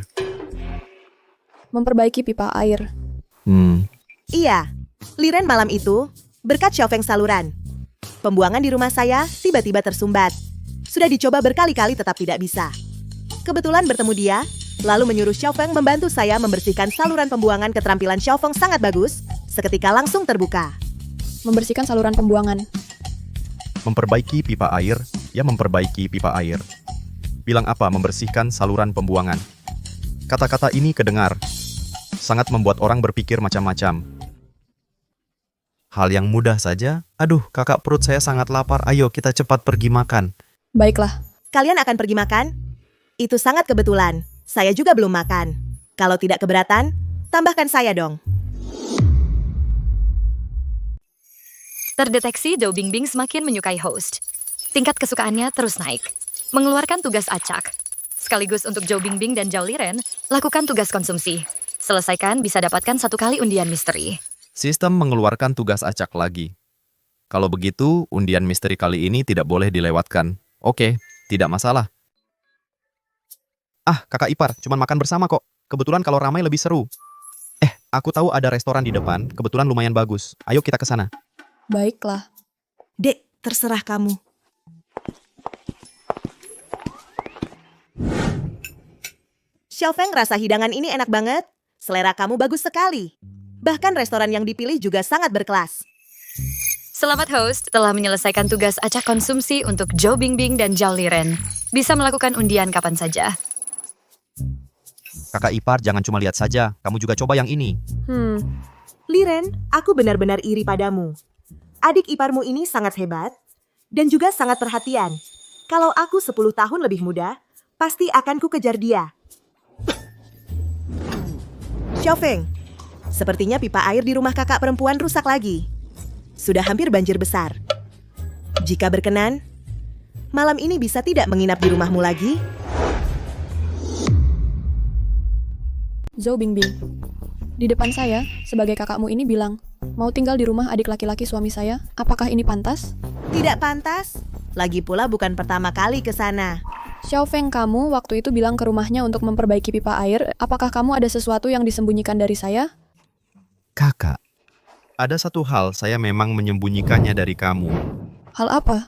Memperbaiki pipa air. Iya, Liren malam itu, berkat Xiaofeng saluran, pembuangan di rumah saya tiba-tiba tersumbat. Sudah dicoba berkali-kali tetap tidak bisa. Kebetulan bertemu dia, lalu menyuruh Xiaofeng membantu saya membersihkan saluran pembuangan. Keterampilan Xiaofeng sangat bagus, seketika langsung terbuka. Membersihkan saluran pembuangan. Memperbaiki pipa air, ya memperbaiki pipa air. Bilang apa membersihkan saluran pembuangan? Kata-kata ini kedengar. Sangat membuat orang berpikir macam-macam. Hal yang mudah saja. Aduh, kakak, perut saya sangat lapar. Ayo kita cepat pergi makan. Baiklah. Kalian akan pergi makan? Itu sangat kebetulan. Saya juga belum makan. Kalau tidak keberatan, tambahkan saya dong. Terdeteksi Zhou Bingbing semakin menyukai host. Tingkat kesukaannya terus naik. Mengeluarkan tugas acak. Sekaligus untuk Zhou Bingbing dan Zhao Liren, lakukan tugas konsumsi. Selesaikan bisa dapatkan 1 kali undian misteri. Sistem mengeluarkan tugas acak lagi. Kalau begitu, undian misteri kali ini tidak boleh dilewatkan. Oke, tidak masalah. Ah, kakak ipar, cuman makan bersama kok. Kebetulan kalau ramai lebih seru. Aku tahu ada restoran di depan, kebetulan lumayan bagus. Ayo kita ke sana. Baiklah. Dek, terserah kamu. Xiaofeng, rasa hidangan ini enak banget. Selera kamu bagus sekali. Bahkan restoran yang dipilih juga sangat berkelas. Selamat host telah menyelesaikan tugas acak konsumsi untuk Zhou Bingbing dan Zhao Liren. Bisa melakukan undian kapan saja. Kakak ipar, jangan cuma lihat saja. Kamu juga coba yang ini. Liren, aku benar-benar iri padamu. Adik iparmu ini sangat hebat dan juga sangat perhatian. Kalau aku 10 tahun lebih muda, pasti akan ku kejar dia. Xiaofeng, sepertinya pipa air di rumah kakak perempuan rusak lagi. Sudah hampir banjir besar. Jika berkenan, malam ini bisa tidak menginap di rumahmu lagi? Zhou Bingbing. Di depan saya, sebagai kakakmu ini bilang, mau tinggal di rumah adik laki-laki suami saya. Apakah ini pantas? Tidak pantas. Lagi pula bukan pertama kali ke sana. Xiaofeng, kamu waktu itu bilang ke rumahnya untuk memperbaiki pipa air. Apakah kamu ada sesuatu yang disembunyikan dari saya? Kakak, ada satu hal saya memang menyembunyikannya dari kamu. Hal apa?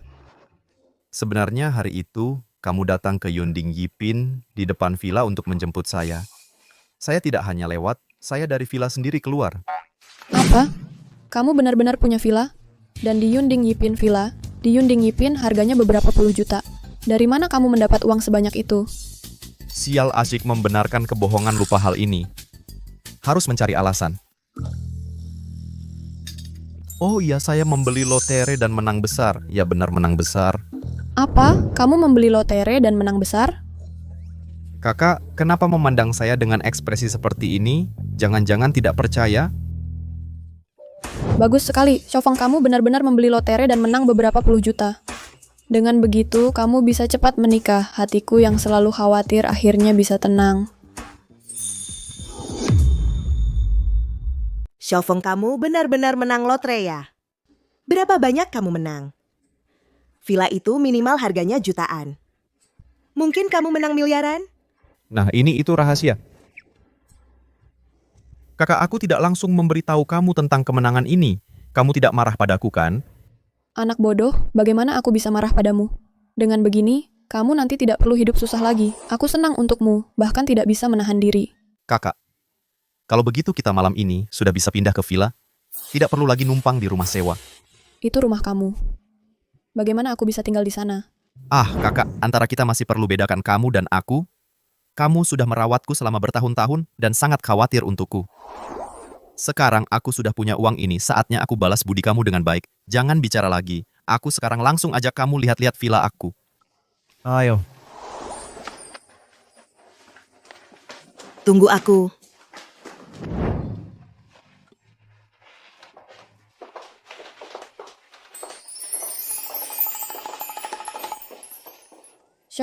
Sebenarnya hari itu, kamu datang ke Yunding Yipin di depan villa untuk menjemput saya. Saya tidak hanya lewat, saya dari villa sendiri keluar. Apa? Kamu benar-benar punya villa? Dan di Yunding Yipin villa? Di Yunding Yipin harganya beberapa puluh juta. Dari mana kamu mendapat uang sebanyak itu? Sial, asyik membenarkan kebohongan, lupa hal ini. Harus mencari alasan. Oh iya, saya membeli lotere dan menang besar. Ya benar, menang besar. Apa? Kamu membeli lotere dan menang besar? Kakak, kenapa memandang saya dengan ekspresi seperti ini? Jangan-jangan tidak percaya? Bagus sekali, Xiaofeng, kamu benar-benar membeli lotere dan menang beberapa puluh juta. Dengan begitu, kamu bisa cepat menikah. Hatiku yang selalu khawatir akhirnya bisa tenang. Xiaofeng, kamu benar-benar menang lotre ya? Berapa banyak kamu menang? Villa itu minimal harganya jutaan. Mungkin kamu menang miliaran? Nah, ini itu rahasia. Kakak, aku tidak langsung memberitahu kamu tentang kemenangan ini. Kamu tidak marah padaku, kan? Anak bodoh, bagaimana aku bisa marah padamu? Dengan begini, kamu nanti tidak perlu hidup susah lagi. Aku senang untukmu, bahkan tidak bisa menahan diri. Kakak, kalau begitu kita malam ini sudah bisa pindah ke villa. Tidak perlu lagi numpang di rumah sewa. Itu rumah kamu. Bagaimana aku bisa tinggal di sana? Ah, kakak, antara kita masih perlu bedakan kamu dan aku. Kamu sudah merawatku selama bertahun-tahun dan sangat khawatir untukku. Sekarang aku sudah punya uang ini, saatnya aku balas budi kamu dengan baik. Jangan bicara lagi. Aku sekarang langsung ajak kamu lihat-lihat villa aku. Ayo. Tunggu aku.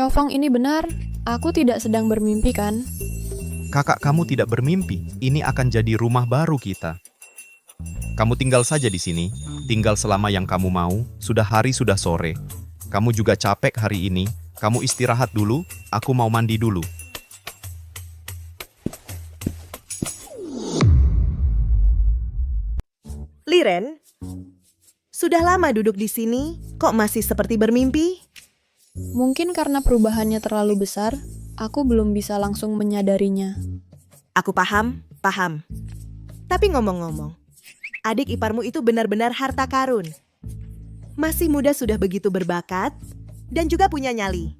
Xiaofeng ini benar. Aku tidak sedang bermimpi kan? Kakak kamu tidak bermimpi. Ini akan jadi rumah baru kita. Kamu tinggal saja di sini. Tinggal selama yang kamu mau. Sudah hari, sudah sore. Kamu juga capek hari ini. Kamu istirahat dulu. Aku mau mandi dulu. Liren, sudah lama duduk di sini, kok masih seperti bermimpi? Mungkin karena perubahannya terlalu besar, aku belum bisa langsung menyadarinya. Aku paham. Tapi ngomong-ngomong, adik iparmu itu benar-benar harta karun. Masih muda sudah begitu berbakat, dan juga punya nyali.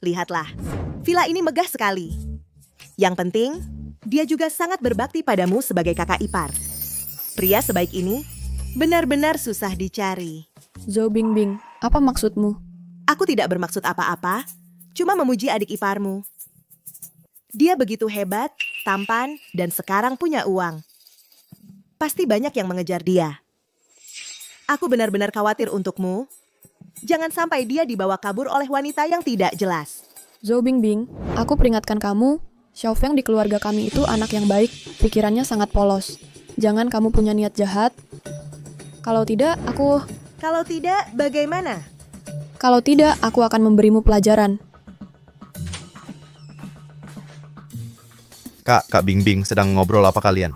Lihatlah, villa ini megah sekali. Yang penting, dia juga sangat berbakti padamu sebagai kakak ipar. Pria sebaik ini benar-benar susah dicari. Zhou Bingbing, apa maksudmu? Aku tidak bermaksud apa-apa, cuma memuji adik iparmu. Dia begitu hebat, tampan, dan sekarang punya uang. Pasti banyak yang mengejar dia. Aku benar-benar khawatir untukmu. Jangan sampai dia dibawa kabur oleh wanita yang tidak jelas. Zhou Bingbing, aku peringatkan kamu, Xiaofeng di keluarga kami itu anak yang baik, pikirannya sangat polos. Jangan kamu punya niat jahat. Kalau tidak, bagaimana? Kalau tidak, aku akan memberimu pelajaran. Kak Bingbing sedang ngobrol apa kalian?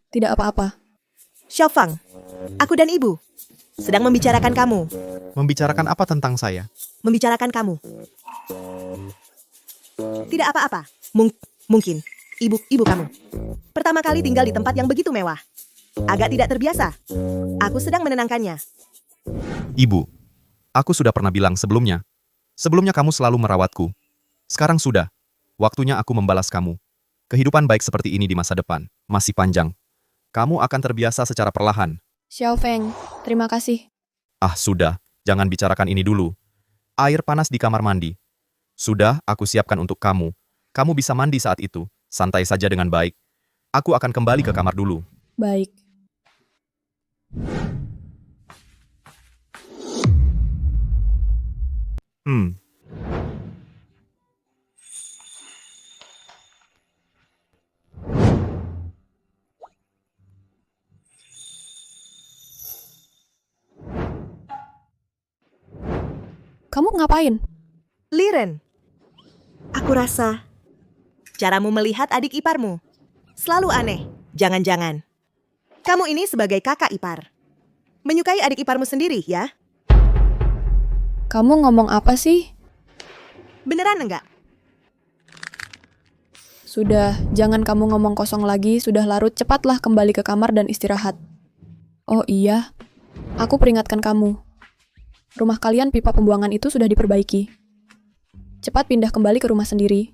Tidak apa-apa. Xiaofeng, aku dan ibu sedang membicarakan kamu. Membicarakan apa tentang saya? Membicarakan kamu. Tidak apa-apa. Mungkin ibu kamu pertama kali tinggal di tempat yang begitu mewah. Agak tidak terbiasa. Aku sedang menenangkannya. Ibu, aku sudah pernah bilang sebelumnya. Sebelumnya kamu selalu merawatku. Sekarang sudah. Waktunya aku membalas kamu. Kehidupan baik seperti ini di masa depan masih panjang. Kamu akan terbiasa secara perlahan. Xiaofeng, terima kasih. Ah, sudah. Jangan bicarakan ini dulu. Air panas di kamar mandi. Sudah, aku siapkan untuk kamu. Kamu bisa mandi saat itu. Santai saja dengan baik. Aku akan kembali ke kamar dulu. Baik. Kamu ngapain? Liren, aku rasa caramu melihat adik iparmu selalu aneh. Jangan-jangan kamu ini sebagai kakak ipar menyukai adik iparmu sendiri, ya? Kamu ngomong apa sih? Beneran enggak? Sudah, jangan kamu ngomong kosong lagi, sudah larut, cepatlah kembali ke kamar dan istirahat. Oh iya, aku peringatkan kamu. Rumah kalian pipa pembuangan itu sudah diperbaiki. Cepat pindah kembali ke rumah sendiri.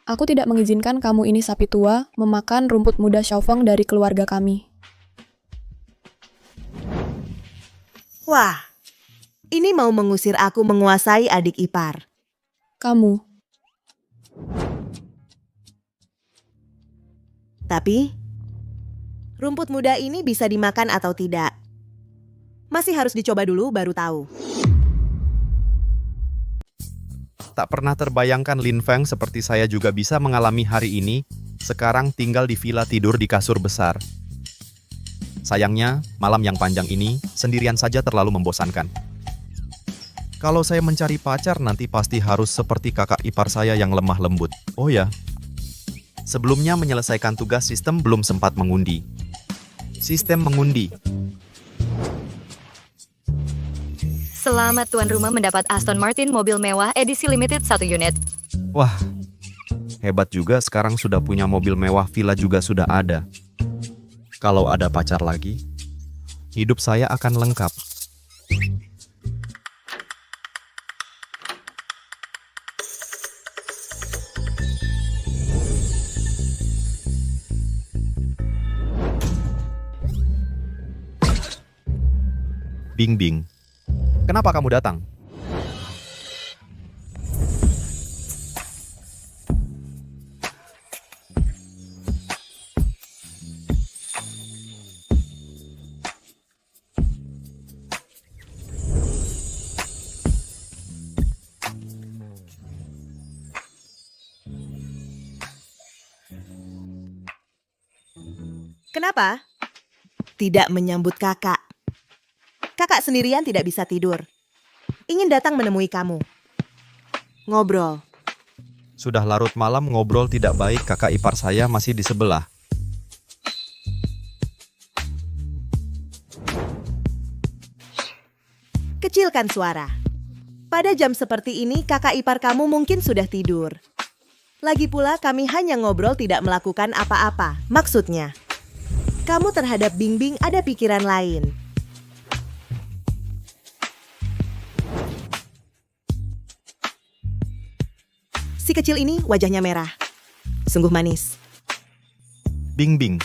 Aku tidak mengizinkan kamu ini sapi tua memakan rumput muda Xiaofeng dari keluarga kami. Wah, ini mau mengusir aku menguasai adik ipar. Kamu. Tapi, rumput muda ini bisa dimakan atau tidak? Masih harus dicoba dulu baru tahu. Tak pernah terbayangkan Lin Feng seperti saya juga bisa mengalami hari ini. Sekarang tinggal di villa tidur di kasur besar. Sayangnya, malam yang panjang ini sendirian saja terlalu membosankan. Kalau saya mencari pacar nanti pasti harus seperti kakak ipar saya yang lemah lembut. Oh ya, sebelumnya menyelesaikan tugas sistem belum sempat mengundi. Sistem mengundi. Selamat tuan rumah mendapat Aston Martin mobil mewah edisi limited 1 unit. Wah, hebat juga sekarang sudah punya mobil mewah, villa juga sudah ada. Kalau ada pacar lagi, hidup saya akan lengkap. Bingbing, kenapa kamu datang? Kenapa? Tidak menyambut kakak. Kakak sendirian tidak bisa tidur. Ingin datang menemui kamu. Ngobrol. Sudah larut malam ngobrol tidak baik, kakak ipar saya masih di sebelah. Kecilkan suara. Pada jam seperti ini kakak ipar kamu mungkin sudah tidur. Lagi pula kami hanya ngobrol tidak melakukan apa-apa. Maksudnya, kamu terhadap Bingbing ada pikiran lain. Si kecil ini wajahnya merah. Sungguh manis. Bingbing,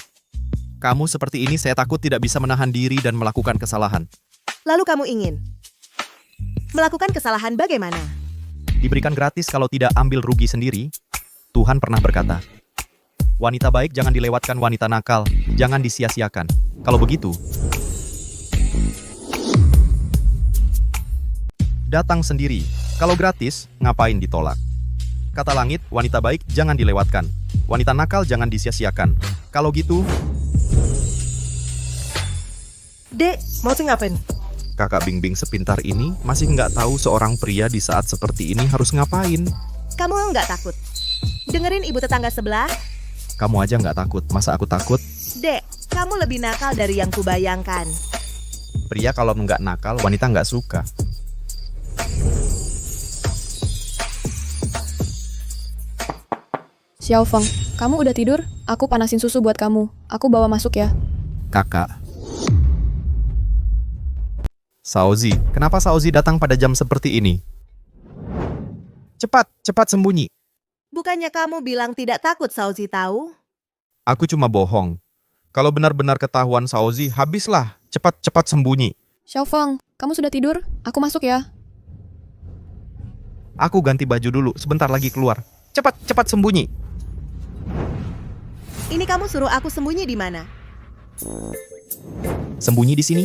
kamu seperti ini saya takut tidak bisa menahan diri dan melakukan kesalahan. Lalu kamu ingin melakukan kesalahan bagaimana? Diberikan gratis kalau tidak ambil rugi sendiri. Tuhan pernah berkata, wanita baik jangan dilewatkan, wanita nakal jangan disia-siakan. Kalau begitu, datang sendiri. Kalau gratis, ngapain ditolak? Kata langit, wanita baik jangan dilewatkan. Wanita nakal jangan disia-siakan. Kalau gitu, Dek, mau sih ngapain? kakak Bingbing sepintar ini masih nggak tahu seorang pria di saat seperti ini harus ngapain. Kamu nggak takut? Dengerin ibu tetangga sebelah. Kamu aja nggak takut, masa aku takut? Dek, kamu lebih nakal dari yang kubayangkan. Pria kalau nggak nakal, wanita nggak suka. Xiaofeng, kamu udah tidur? Aku panasin susu buat kamu. Aku bawa masuk ya. Kakak. Saozi, kenapa Saozi datang pada jam seperti ini? Cepat, cepat sembunyi. Bukannya kamu bilang tidak takut Saozi tahu? Aku cuma bohong. Kalau benar-benar ketahuan Saozi, habislah. Cepat, cepat sembunyi. Xiaofeng, kamu sudah tidur? Aku masuk ya. Aku ganti baju dulu, sebentar lagi keluar. Cepat, cepat sembunyi. Ini kamu suruh aku sembunyi di mana? Sembunyi di sini.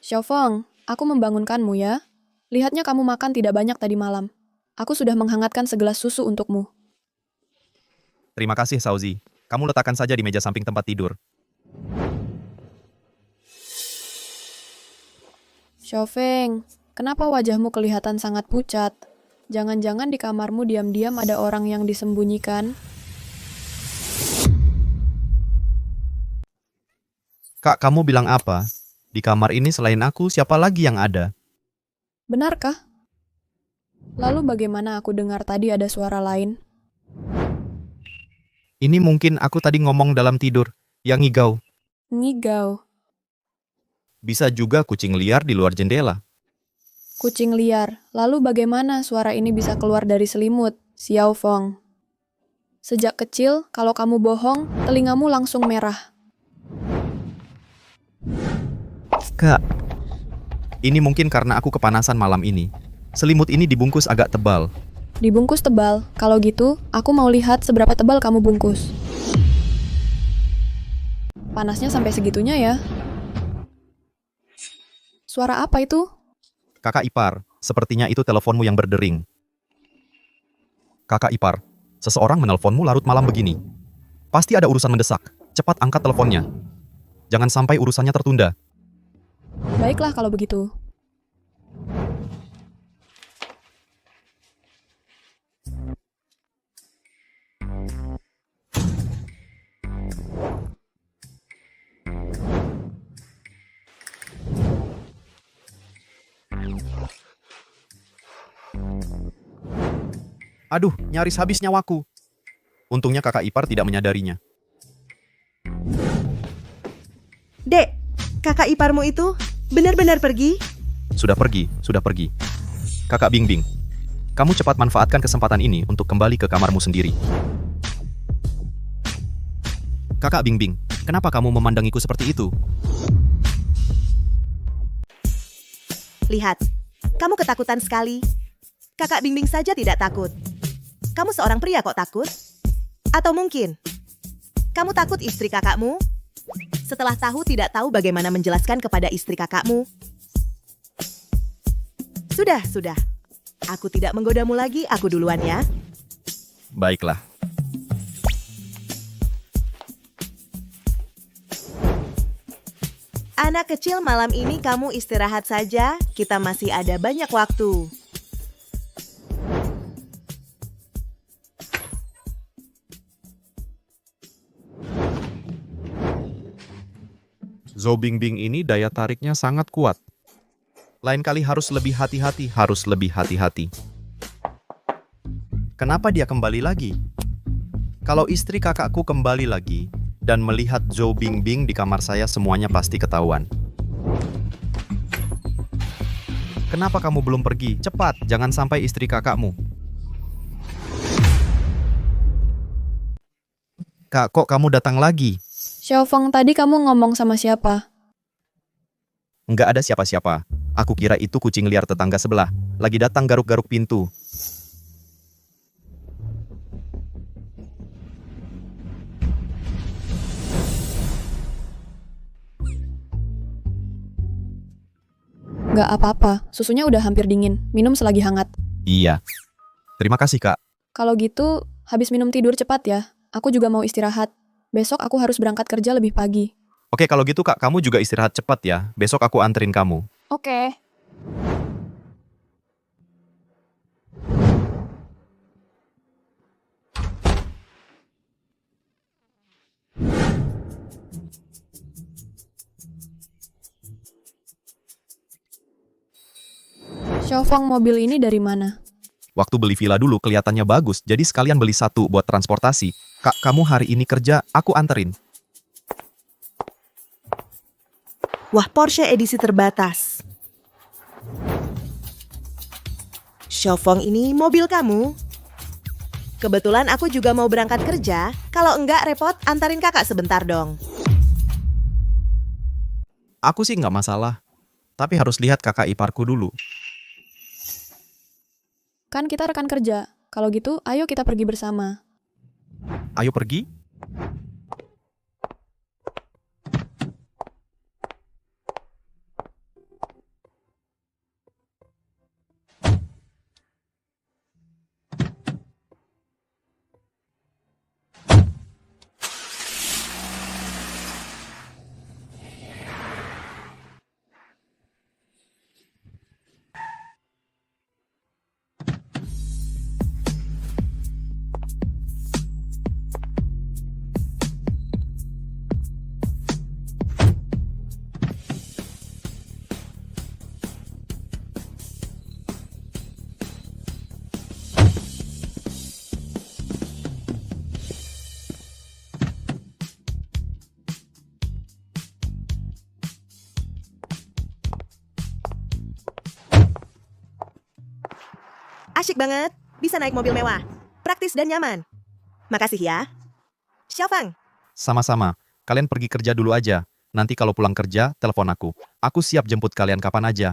Xiaofeng, aku membangunkanmu ya. Lihatnya kamu makan tidak banyak tadi malam. Aku sudah menghangatkan segelas susu untukmu. Terima kasih, Saozi. Kamu letakkan saja di meja samping tempat tidur. Xiaofeng, kenapa wajahmu kelihatan sangat pucat? Jangan-jangan di kamarmu diam-diam ada orang yang disembunyikan? Kak, kamu bilang apa? Di kamar ini selain aku, siapa lagi yang ada? Benarkah? Lalu bagaimana aku dengar tadi ada suara lain? Ini mungkin aku tadi ngomong dalam tidur, yang ngigau. Ngigau. Bisa juga kucing liar di luar jendela. Kucing liar. Lalu bagaimana suara ini bisa keluar dari selimut? Xiaofeng. Sejak kecil, kalau kamu bohong, telingamu langsung merah. Kak, ini mungkin karena aku kepanasan malam ini. Selimut ini dibungkus agak tebal. Dibungkus tebal. Kalau gitu, aku mau lihat seberapa tebal kamu bungkus. Panasnya sampai segitunya ya. Suara apa itu? Kakak ipar, sepertinya itu teleponmu yang berdering. Kakak ipar, seseorang menelponmu larut malam begini. Pasti ada urusan mendesak. Cepat angkat teleponnya. Jangan sampai urusannya tertunda. Baiklah kalau begitu. Aduh, nyaris habis nyawaku. Untungnya kakak ipar tidak menyadarinya. Dek, kakak iparmu itu benar-benar pergi? Sudah pergi, sudah pergi. Kakak Bingbing, kamu cepat manfaatkan kesempatan ini untuk kembali ke kamarmu sendiri. Kakak Bingbing, kenapa kamu memandangiku seperti itu? Lihat, kamu ketakutan sekali. Kakak Bingbing saja tidak takut. Kamu seorang pria kok takut? Atau mungkin kamu takut istri kakakmu? Setelah tahu tidak tahu bagaimana menjelaskan kepada istri kakakmu. Sudah. Aku tidak menggodamu lagi, aku duluan ya. Baiklah. Anak kecil, malam ini kamu istirahat saja, kita masih ada banyak waktu. Zhou Bingbing ini daya tariknya sangat kuat. Lain kali harus lebih hati-hati. Kenapa dia kembali lagi? Kalau istri kakakku kembali lagi dan melihat Zhou Bingbing di kamar saya, semuanya pasti ketahuan. Kenapa kamu belum pergi? Cepat, jangan sampai istri kakakmu. Kak, kok kamu datang lagi? Xiaofeng, tadi kamu ngomong sama siapa? Nggak ada siapa-siapa. Aku kira itu kucing liar tetangga sebelah. Lagi datang garuk-garuk pintu. Nggak apa-apa, susunya udah hampir dingin. Minum selagi hangat. Iya. Terima kasih, Kak. Kalau gitu, habis minum tidur cepat ya. Aku juga mau istirahat. Besok aku harus berangkat kerja lebih pagi. Oke, kalau gitu Kak, kamu juga istirahat cepat ya. Besok aku anterin kamu. Oke. Xiaofeng, mobil ini dari mana? Waktu beli villa dulu kelihatannya bagus, jadi sekalian beli satu buat transportasi. Kak, kamu hari ini kerja, aku anterin. Wah, Porsche edisi terbatas. Xiaofeng, ini mobil kamu? Kebetulan aku juga mau berangkat kerja. Kalau enggak repot, antarin kakak sebentar dong. Aku sih nggak masalah, tapi harus lihat kakak iparku dulu. Kan kita rekan kerja. Kalau gitu, ayo kita pergi bersama. Ayo pergi? Asyik banget, bisa naik mobil mewah. Praktis dan nyaman. Makasih ya. Xiaofeng. Sama-sama. Kalian pergi kerja dulu aja. Nanti kalau pulang kerja, telepon aku. Aku siap jemput kalian kapan aja.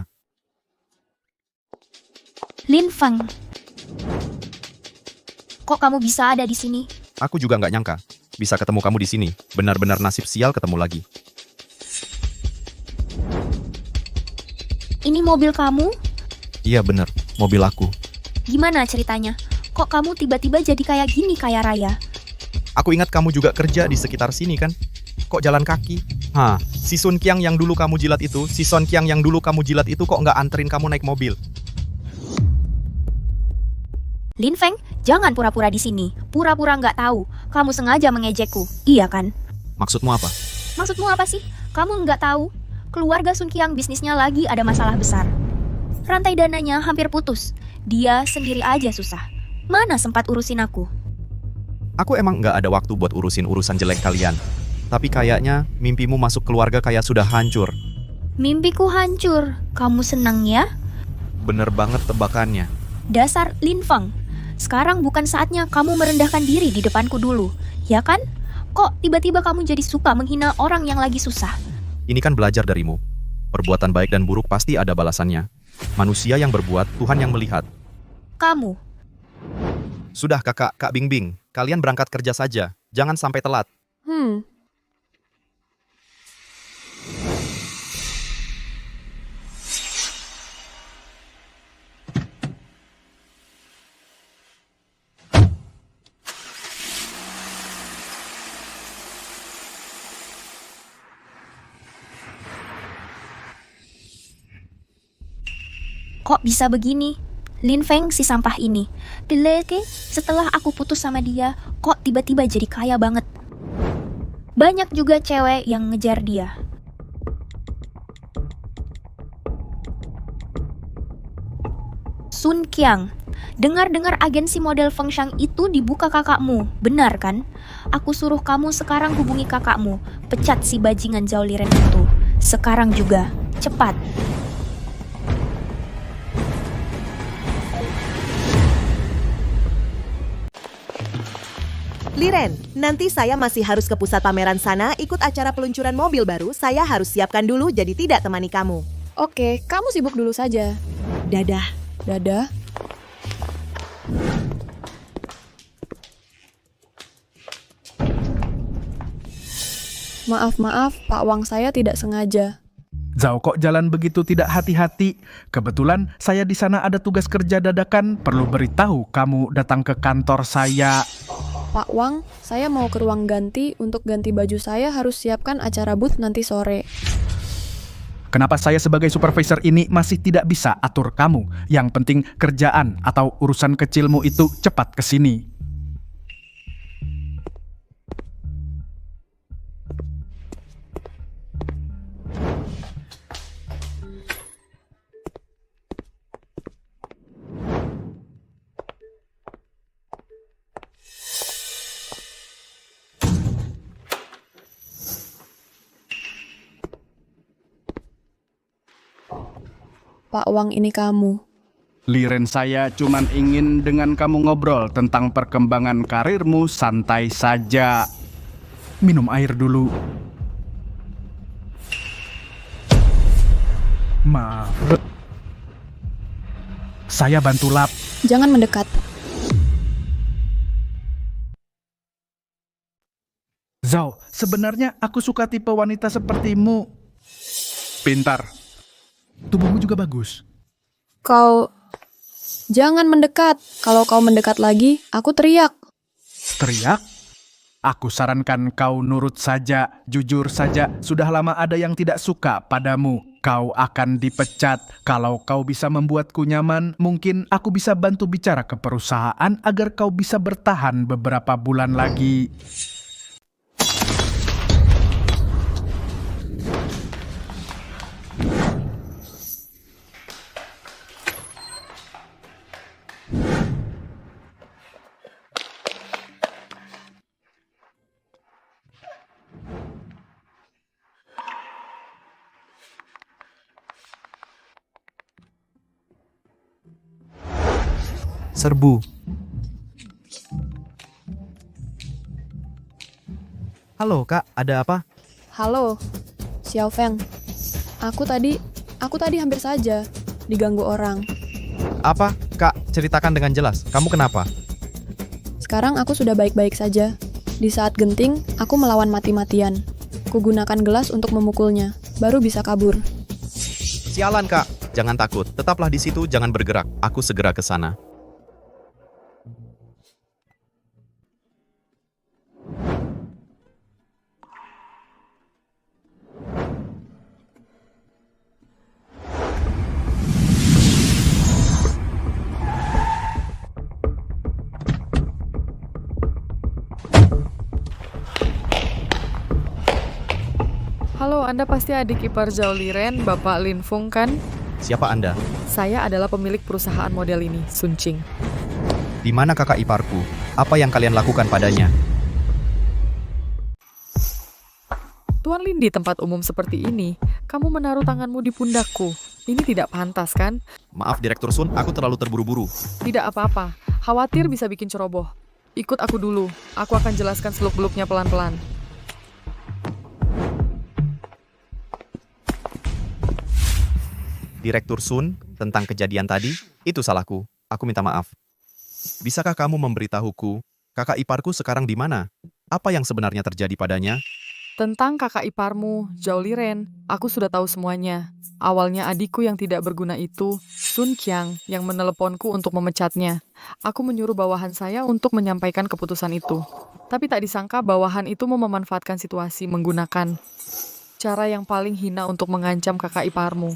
Lin Feng. Kok kamu bisa ada di sini? Aku juga nggak nyangka bisa ketemu kamu di sini. Benar-benar nasib sial ketemu lagi. Ini mobil kamu? Iya bener, mobil aku. Gimana ceritanya? Kok kamu tiba-tiba jadi kayak gini, kaya raya? Aku ingat kamu juga kerja di sekitar sini kan? Kok jalan kaki? Si Sun Qiang yang dulu kamu jilat itu, kok nggak anterin kamu naik mobil? Lin Feng, jangan pura-pura di sini. Pura-pura nggak tahu. Kamu sengaja mengejekku, iya kan? Maksudmu apa? Maksudmu apa sih? Kamu nggak tahu? Keluarga Sun Qiang bisnisnya lagi ada masalah besar. Rantai dananya hampir putus. Dia sendiri aja susah. Mana sempat urusin aku? Aku emang nggak ada waktu buat urusin urusan jelek kalian. Tapi kayaknya mimpimu masuk keluarga kayak sudah hancur. Mimpiku hancur. Kamu senang ya? Bener banget tebakannya. Dasar Lin Feng. Sekarang bukan saatnya kamu merendahkan diri di depanku dulu. Ya kan? Kok tiba-tiba kamu jadi suka menghina orang yang lagi susah? Ini kan belajar darimu. Perbuatan baik dan buruk pasti ada balasannya. Manusia yang berbuat, Tuhan yang melihat. Kamu. Sudah kakak, Kak Bingbing. Kalian berangkat kerja saja. Jangan sampai telat. Kok bisa begini? Lin Feng si sampah ini. Dileke, setelah aku putus sama dia, kok tiba-tiba jadi kaya banget. Banyak juga cewek yang ngejar dia. Sun Qiang, dengar-dengar agensi model Feng Shang itu dibuka kakakmu, benar kan? Aku suruh kamu sekarang hubungi kakakmu, pecat si bajingan Zhao Liren itu. Sekarang juga, cepat. Liren, nanti saya masih harus ke pusat pameran sana ikut acara peluncuran mobil baru. Saya harus siapkan dulu jadi tidak temani kamu. Oke, kamu sibuk dulu saja. Dadah. Dadah. Maaf, Pak Wang, saya tidak sengaja. Zhao, kok jalan begitu tidak hati-hati? Kebetulan saya di sana ada tugas kerja dadakan, perlu beritahu kamu datang ke kantor saya. Pak Wang, saya mau ke ruang ganti. Untuk ganti baju saya harus siapkan acara booth nanti sore. Kenapa saya sebagai supervisor ini masih tidak bisa atur kamu? Yang penting kerjaan atau urusan kecilmu itu cepat ke sini. Pak Wang, ini kamu. Liren, saya cuman ingin dengan kamu ngobrol tentang perkembangan karirmu, santai saja. Minum air dulu. Maaf. Saya bantu lap. Jangan mendekat. Zhao, sebenarnya aku suka tipe wanita sepertimu. Pintar. Tubuhmu juga bagus. Kau... Jangan mendekat. Kalau kau mendekat lagi, aku teriak. Teriak? Aku sarankan kau nurut saja, jujur saja. Sudah lama ada yang tidak suka padamu. Kau akan dipecat. Kalau kau bisa membuatku nyaman, mungkin aku bisa bantu bicara ke perusahaan agar kau bisa bertahan beberapa bulan lagi. Serbu. Halo kak, ada apa? Halo, Xiao Feng. Aku tadi hampir saja diganggu orang. Apa? Kak, ceritakan dengan jelas. Kamu kenapa? Sekarang aku sudah baik-baik saja. Di saat genting, aku melawan mati-matian. Kugunakan gelas untuk memukulnya, baru bisa kabur. Sialan kak, jangan takut. Tetaplah di situ, jangan bergerak. Aku segera ke sana. Halo, Anda pasti adik ipar Zhao Liren, Bapak Lin Feng kan? Siapa Anda? Saya adalah pemilik perusahaan model ini, Sun Qing. Di mana kakak iparku? Apa yang kalian lakukan padanya? Tuan Lin, di tempat umum seperti ini, kamu menaruh tanganmu di pundakku. Ini tidak pantas, kan? Maaf Direktur Sun, aku terlalu terburu-buru. Tidak apa-apa, khawatir bisa bikin ceroboh. Ikut aku dulu, aku akan jelaskan seluk-beluknya pelan-pelan. Direktur Sun, tentang kejadian tadi, itu salahku. aku minta maaf. Bisakah kamu memberitahuku, kakak iparku sekarang di mana? Apa yang sebenarnya terjadi padanya? Tentang kakak iparmu, Zhao Liren, aku sudah tahu semuanya. Awalnya adikku yang tidak berguna itu, Sun Qiang, yang meneleponku untuk memecatnya. Aku menyuruh bawahan saya untuk menyampaikan keputusan itu. Tapi tak disangka bawahan itu mau memanfaatkan situasi menggunakan cara yang paling hina untuk mengancam kakak iparmu.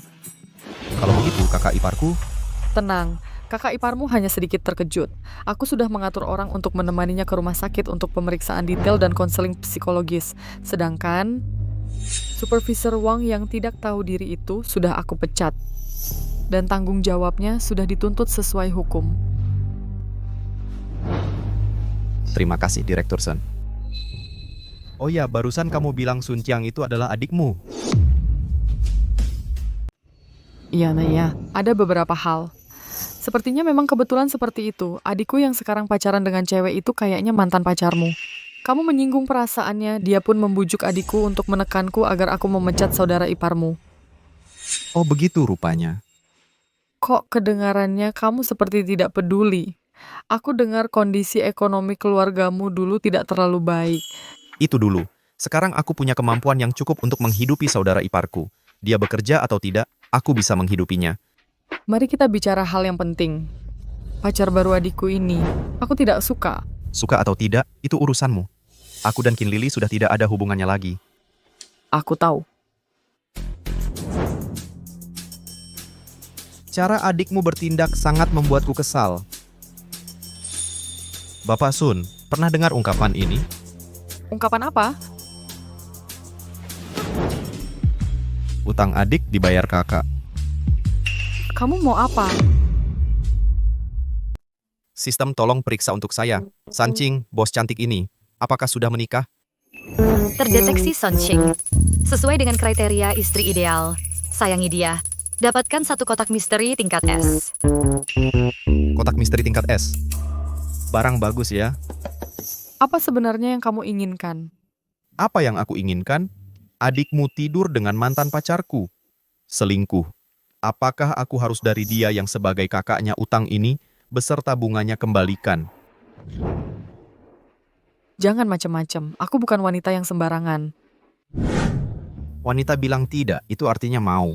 Kalau begitu, kakak iparku, Tenang, kakak iparmu hanya sedikit terkejut. Aku sudah mengatur orang untuk menemaninya ke rumah sakit untuk pemeriksaan detail dan konseling psikologis. Sedangkan Supervisor Wang yang tidak tahu diri itu sudah aku pecat. Dan tanggung jawabnya sudah dituntut sesuai hukum. terima kasih, Direktur Sun. Oh ya, barusan kamu bilang Sun Qiang itu adalah adikmu. Iya, Naya, ada beberapa hal. Sepertinya memang kebetulan seperti itu. Adikku yang sekarang pacaran dengan cewek itu kayaknya mantan pacarmu. Kamu menyinggung perasaannya, dia pun membujuk adikku untuk menekanku agar aku memecat saudara iparmu. Oh begitu rupanya. Kok kedengarannya kamu seperti tidak peduli? Aku dengar kondisi ekonomi keluargamu dulu tidak terlalu baik. Itu dulu. Sekarang aku punya kemampuan yang cukup untuk menghidupi saudara iparku. Dia bekerja atau tidak, aku bisa menghidupinya. Mari kita bicara hal yang penting. Pacar baru adikku ini, aku tidak suka. Suka atau tidak, itu urusanmu. Aku dan Qin Lili sudah tidak ada hubungannya lagi. Aku tahu. Cara adikmu bertindak sangat membuatku kesal. Bapak Sun, pernah dengar ungkapan ini? Ungkapan apa? Utang adik dibayar kakak. Kamu mau apa? Sistem tolong periksa untuk saya. Sanqing, bos cantik ini, apakah sudah menikah? Terdeteksi Sonqing. Sesuai dengan kriteria istri ideal. Sayangi dia. Dapatkan satu kotak misteri tingkat S. Kotak misteri tingkat S. Barang bagus ya. Apa sebenarnya yang kamu inginkan? Apa yang aku inginkan? Adikmu tidur dengan mantan pacarku. Selingkuh. Apakah aku harus dari dia yang sebagai kakaknya utang ini, beserta bunganya kembalikan? Jangan macam-macam. Aku bukan wanita yang sembarangan. Wanita bilang tidak, itu artinya mau.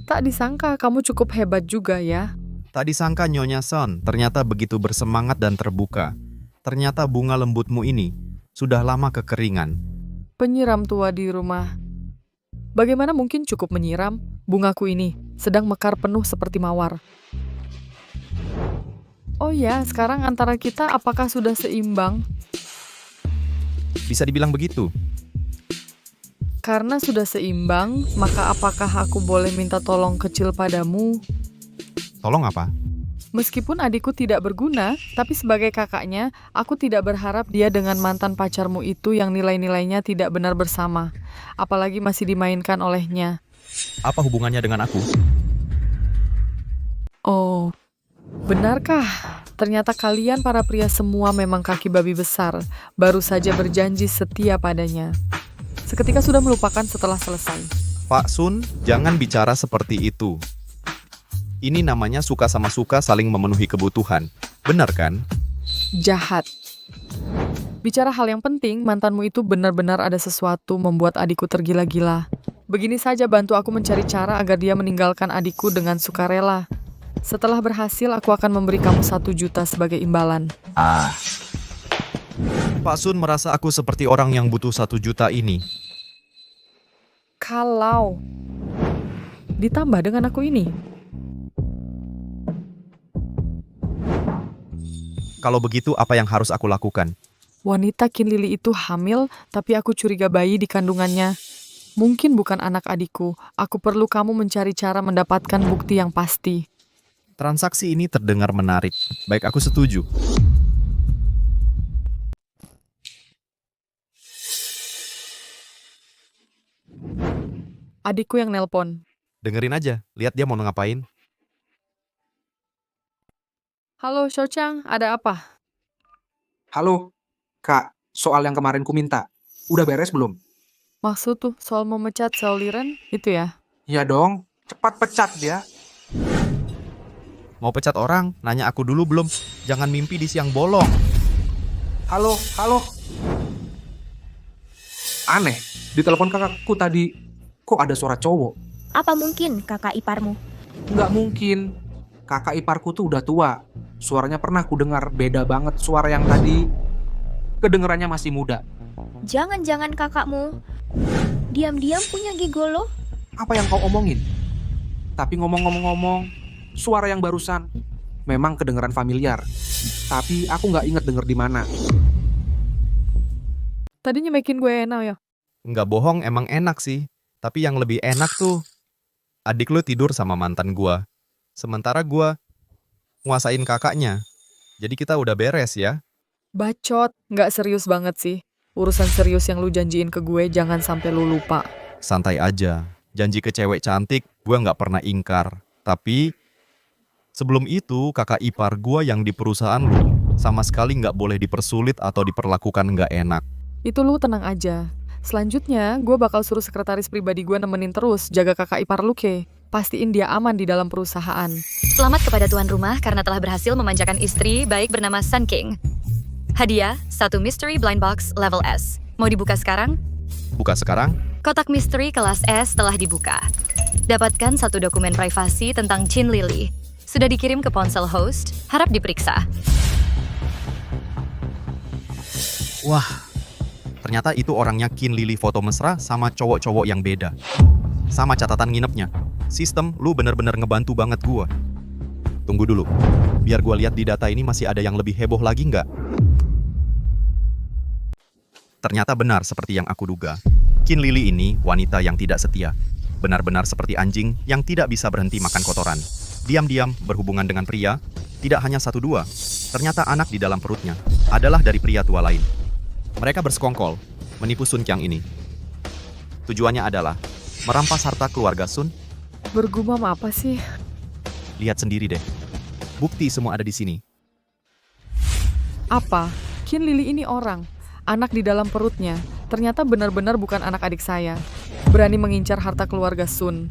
Tak disangka kamu cukup hebat juga ya. Tak disangka Nyonya Son ternyata begitu bersemangat dan terbuka. Ternyata bunga lembutmu ini sudah lama kekeringan. Penyiram tua di rumah. Bagaimana mungkin cukup menyiram? Bungaku ini sedang mekar penuh seperti mawar. Oh ya, sekarang antara kita apakah sudah seimbang? Bisa dibilang begitu. Karena sudah seimbang, maka apakah aku boleh minta tolong kecil padamu? Tolong apa? Meskipun adikku tidak berguna, tapi sebagai kakaknya, aku tidak berharap dia dengan mantan pacarmu itu yang nilai-nilainya tidak benar bersama. Apalagi masih dimainkan olehnya. Apa hubungannya dengan aku? Oh, benarkah? Ternyata kalian para pria semua memang kaki babi besar, baru saja berjanji setia padanya. Seketika sudah melupakan setelah selesai. Pak Sun, jangan bicara seperti itu. Ini namanya suka sama suka saling memenuhi kebutuhan. Benar kan? Jahat. Bicara hal yang penting, mantanmu itu benar-benar ada sesuatu membuat adikku tergila-gila. Begini saja bantu aku mencari cara agar dia meninggalkan adikku dengan sukarela. Setelah berhasil, aku akan memberi kamu 1 juta sebagai imbalan. Pak Sun merasa aku seperti orang yang butuh 1 juta ini. Kalau ditambah dengan aku ini. Kalau begitu, apa yang harus aku lakukan? Wanita Qin Lili itu hamil, tapi aku curiga bayi di kandungannya. Mungkin bukan anak adikku. Aku perlu kamu mencari cara mendapatkan bukti yang pasti. Transaksi ini terdengar menarik. Baik, aku setuju. Adikku yang nelpon. Dengerin aja, lihat dia mau ngapain. Halo, Xiao Chang, ada apa? Halo, Kak, soal yang kemarin ku minta. Udah beres belum? Maksud tuh soal memecat Zhao Liren itu ya? Ya dong, cepat pecat dia. Mau pecat orang, nanya aku dulu belum? Jangan mimpi di siang bolong. Halo, halo. Aneh, di telepon kakakku tadi, kok ada suara cowok? Apa mungkin kakak iparmu? Nggak mungkin. Kakak iparku tuh udah tua. Suaranya pernah ku dengar beda banget suara yang tadi. Kedengerannya masih muda. Jangan-jangan kakakmu diam-diam punya gigolo? Apa yang kau omongin? Tapi ngomong-ngomong, suara yang barusan memang kedengeran familiar. Tapi aku nggak inget denger di mana. Tadi nyemekin gue enak ya? Nggak bohong, emang enak sih. Tapi yang lebih enak tuh, adik lu tidur sama mantan gua. Sementara gua nguasain kakaknya. Jadi kita udah beres ya. Bacot, nggak serius banget sih. Urusan serius yang lu janjiin ke gue jangan sampai lu lupa. Santai aja. Janji ke cewek cantik, gua nggak pernah ingkar. Tapi sebelum itu, kakak ipar gua yang di perusahaan lu sama sekali nggak boleh dipersulit atau diperlakukan nggak enak. Itu lu tenang aja. Selanjutnya, gue bakal suruh sekretaris pribadi gue nemenin terus jaga kakak ipar lu, Ke. Pastiin dia aman di dalam perusahaan. Selamat kepada tuan rumah karena telah berhasil memanjakan istri baik bernama Sun King. Hadiah, 1 mystery blind box level S. Mau dibuka sekarang? Buka sekarang? Kotak misteri kelas S telah dibuka. Dapatkan 1 dokumen privasi tentang Chin Lily. Sudah dikirim ke ponsel host, harap diperiksa. Wah, ternyata itu orangnya Qin Lily foto mesra sama cowok-cowok yang beda. Sama catatan nginepnya. Sistem, lu bener-bener ngebantu banget gua. Tunggu dulu, biar gua lihat di data ini masih ada yang lebih heboh lagi nggak? Ternyata benar seperti yang aku duga. Qin Lily ini wanita yang tidak setia. Benar-benar seperti anjing yang tidak bisa berhenti makan kotoran. Diam-diam berhubungan dengan pria, tidak hanya 1-2. Ternyata anak di dalam perutnya adalah dari pria tua lain. Mereka bersekongkol, menipu Sun Qiang ini. Tujuannya adalah merampas harta keluarga Sun. Bergumam apa sih? Lihat sendiri deh. Bukti semua ada di sini. Apa? Qin Lily ini orang. Anak di dalam perutnya. Ternyata benar-benar bukan anak adik saya. Berani mengincar harta keluarga Sun.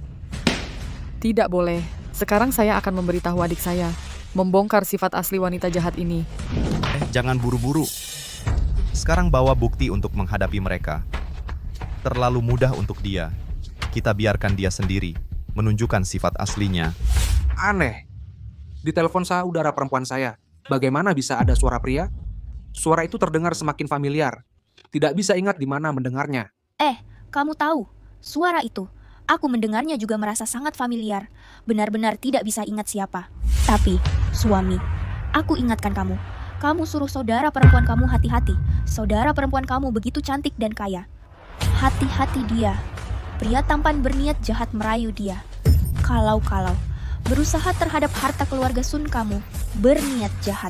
Tidak boleh. Sekarang saya akan memberitahu adik saya. Membongkar sifat asli wanita jahat ini. Jangan buru-buru. Sekarang bawa bukti untuk menghadapi mereka. Terlalu mudah untuk dia. Kita biarkan dia sendiri menunjukkan sifat aslinya. Aneh. Di telepon saudara perempuan saya, bagaimana bisa ada suara pria? Suara itu terdengar semakin familiar. Tidak bisa ingat di mana mendengarnya. Kamu tahu, suara itu, aku mendengarnya juga merasa sangat familiar. Benar-benar tidak bisa ingat siapa. Tapi, suami, aku ingatkan kamu. Kamu suruh saudara perempuan kamu hati-hati. Saudara perempuan kamu begitu cantik dan kaya. Hati-hati dia. Pria tampan berniat jahat merayu dia. Kalau-kalau berusaha terhadap harta keluarga Sun kamu berniat jahat.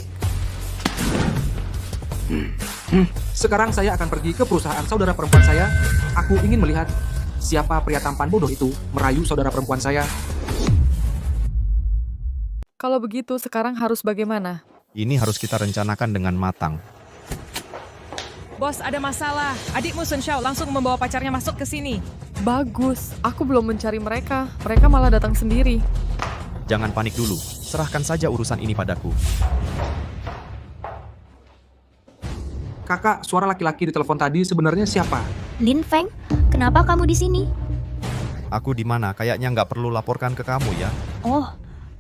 Sekarang saya akan pergi ke perusahaan saudara perempuan saya. Aku ingin melihat siapa pria tampan bodoh itu merayu saudara perempuan saya. Kalau begitu, sekarang harus bagaimana? Ini harus kita rencanakan dengan matang. Bos, ada masalah. Adikmu Sun Xiao langsung membawa pacarnya masuk ke sini. Bagus, aku belum mencari mereka. Mereka malah datang sendiri. Jangan panik dulu. Serahkan saja urusan ini padaku. Kakak, suara laki-laki di telepon tadi sebenarnya siapa? Lin Feng, kenapa kamu di sini? Aku di mana? Kayaknya nggak perlu laporkan ke kamu ya. Oh,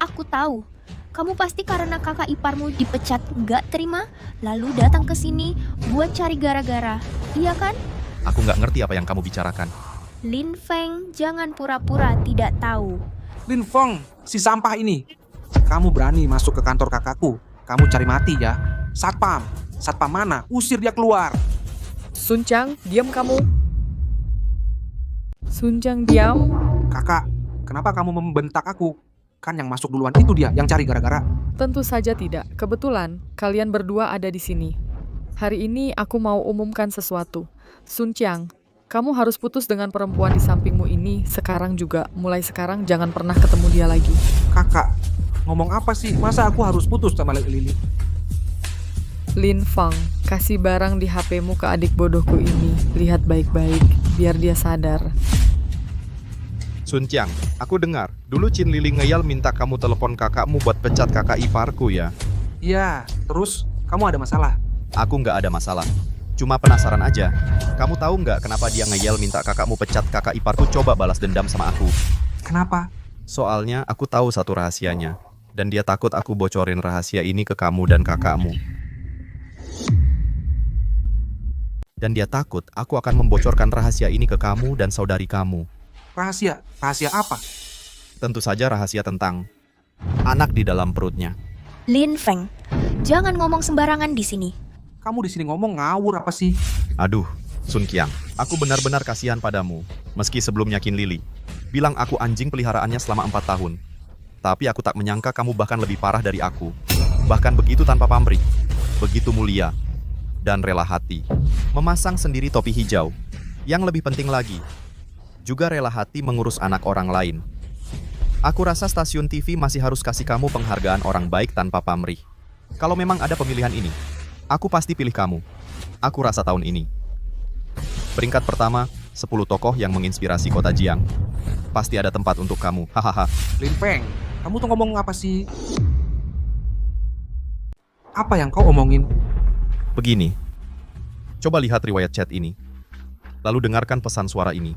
aku tahu. Kamu pasti karena kakak iparmu dipecat nggak terima, lalu datang ke sini buat cari gara-gara. Iya kan? Aku nggak ngerti apa yang kamu bicarakan. Lin Feng, jangan pura-pura tidak tahu. Lin Feng, si sampah ini. Kamu berani masuk ke kantor kakakku. Kamu cari mati ya. Satpam. Satpam mana? Usir dia keluar. Sun Qiang, diam kamu. Sun Qiang, diam. Kakak, kenapa kamu membentak aku? Kan yang masuk duluan itu dia, yang cari gara-gara. Tentu saja tidak. Kebetulan, kalian berdua ada di sini. Hari ini aku mau umumkan sesuatu. Sun Qiang, kamu harus putus dengan perempuan di sampingmu ini sekarang juga. Mulai sekarang jangan pernah ketemu dia lagi. Kakak, ngomong apa sih? Masa aku harus putus sama Lili? Lin Fang, kasih barang di HP-mu ke adik bodohku ini. Lihat baik-baik, biar dia sadar. Sun Qiang, aku dengar, dulu Chin Lili ngeyel minta kamu telepon kakakmu buat pecat kakak iparku ya. Iya, terus kamu ada masalah? Aku nggak ada masalah. Cuma penasaran aja. Kamu tahu nggak kenapa dia ngeyel minta kakakmu pecat kakak iparku coba balas dendam sama aku? Kenapa? Soalnya aku tahu satu rahasianya. Dan dia takut aku bocorin rahasia ini ke kamu dan kakakmu. Dan dia takut aku akan membocorkan rahasia ini ke kamu dan saudari kamu. Rahasia? Rahasia apa? Tentu saja rahasia tentang anak di dalam perutnya. Lin Feng, jangan ngomong sembarangan di sini. Kamu di sini ngomong ngawur apa sih? Aduh, Sun Qiang, aku benar-benar kasihan padamu. Meski sebelumnya Qin Lili bilang aku anjing peliharaannya selama 4 tahun. Tapi aku tak menyangka kamu bahkan lebih parah dari aku. Bahkan begitu tanpa pamrih. Begitu mulia. Dan rela hati. Memasang sendiri topi hijau. Yang lebih penting lagi, juga rela hati mengurus anak orang lain. Aku rasa stasiun TV masih harus kasih kamu penghargaan orang baik tanpa pamrih. Kalau memang ada pemilihan ini, aku pasti pilih kamu. Aku rasa tahun ini. Peringkat pertama, 10 tokoh yang menginspirasi kota Jiang. Pasti ada tempat untuk kamu, hahaha. Lin Feng, kamu tuh ngomong apa sih? Apa yang kau omongin? Begini, coba lihat riwayat chat ini. Lalu dengarkan pesan suara ini.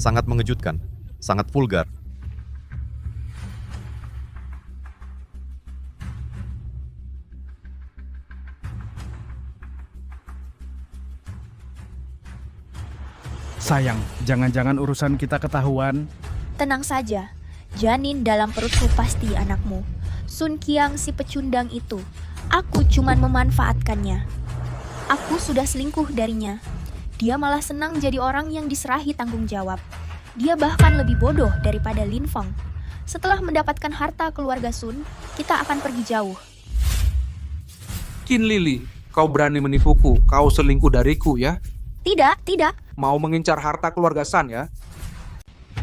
Sangat mengejutkan, sangat vulgar. Sayang, jangan-jangan urusan kita ketahuan. Tenang saja, janin dalam perutku pasti anakmu. Sun Qiang si pecundang itu. Aku cuman memanfaatkannya. Aku sudah selingkuh darinya. Dia malah senang jadi orang yang diserahi tanggung jawab. Dia bahkan lebih bodoh daripada Lin Feng. Setelah mendapatkan harta keluarga Sun, kita akan pergi jauh. Qin Lili, kau berani menipuku, kau selingkuh dariku ya? Tidak, tidak. Mau mengincar harta keluarga San ya?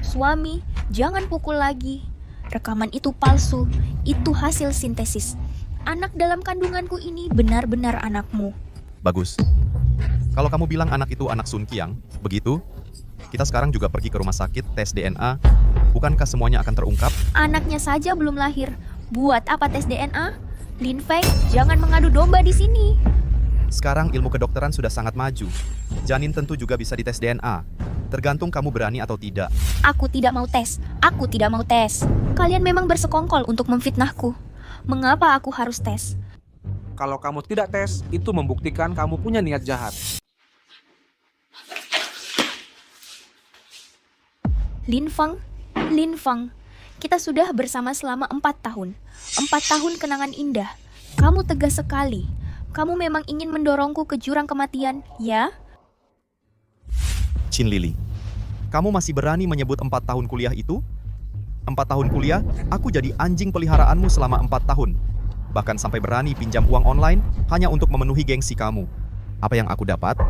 Suami, jangan pukul lagi. Rekaman itu palsu, itu hasil sintesis. Anak dalam kandunganku ini benar-benar anakmu. Bagus. Kalau kamu bilang anak itu anak Sun Qiang, begitu? Kita sekarang juga pergi ke rumah sakit, tes DNA. Bukankah semuanya akan terungkap? Anaknya saja belum lahir. Buat apa tes DNA? Lin Feng, jangan mengadu domba di sini. Sekarang ilmu kedokteran sudah sangat maju. Janin tentu juga bisa dites DNA. Tergantung kamu berani atau tidak. Aku tidak mau tes. Aku tidak mau tes. Kalian memang bersekongkol untuk memfitnahku. Mengapa aku harus tes? Kalau kamu tidak tes, itu membuktikan kamu punya niat jahat. Lin Feng, kita sudah bersama selama 4 tahun. 4 tahun kenangan indah. Kamu tegas sekali. Kamu memang ingin mendorongku ke jurang kematian, ya? Qin Lili, kamu masih berani menyebut 4 tahun kuliah itu? 4 tahun kuliah, aku jadi anjing peliharaanmu selama 4 tahun. Bahkan sampai berani pinjam uang online hanya untuk memenuhi gengsi kamu. Apa yang aku dapat?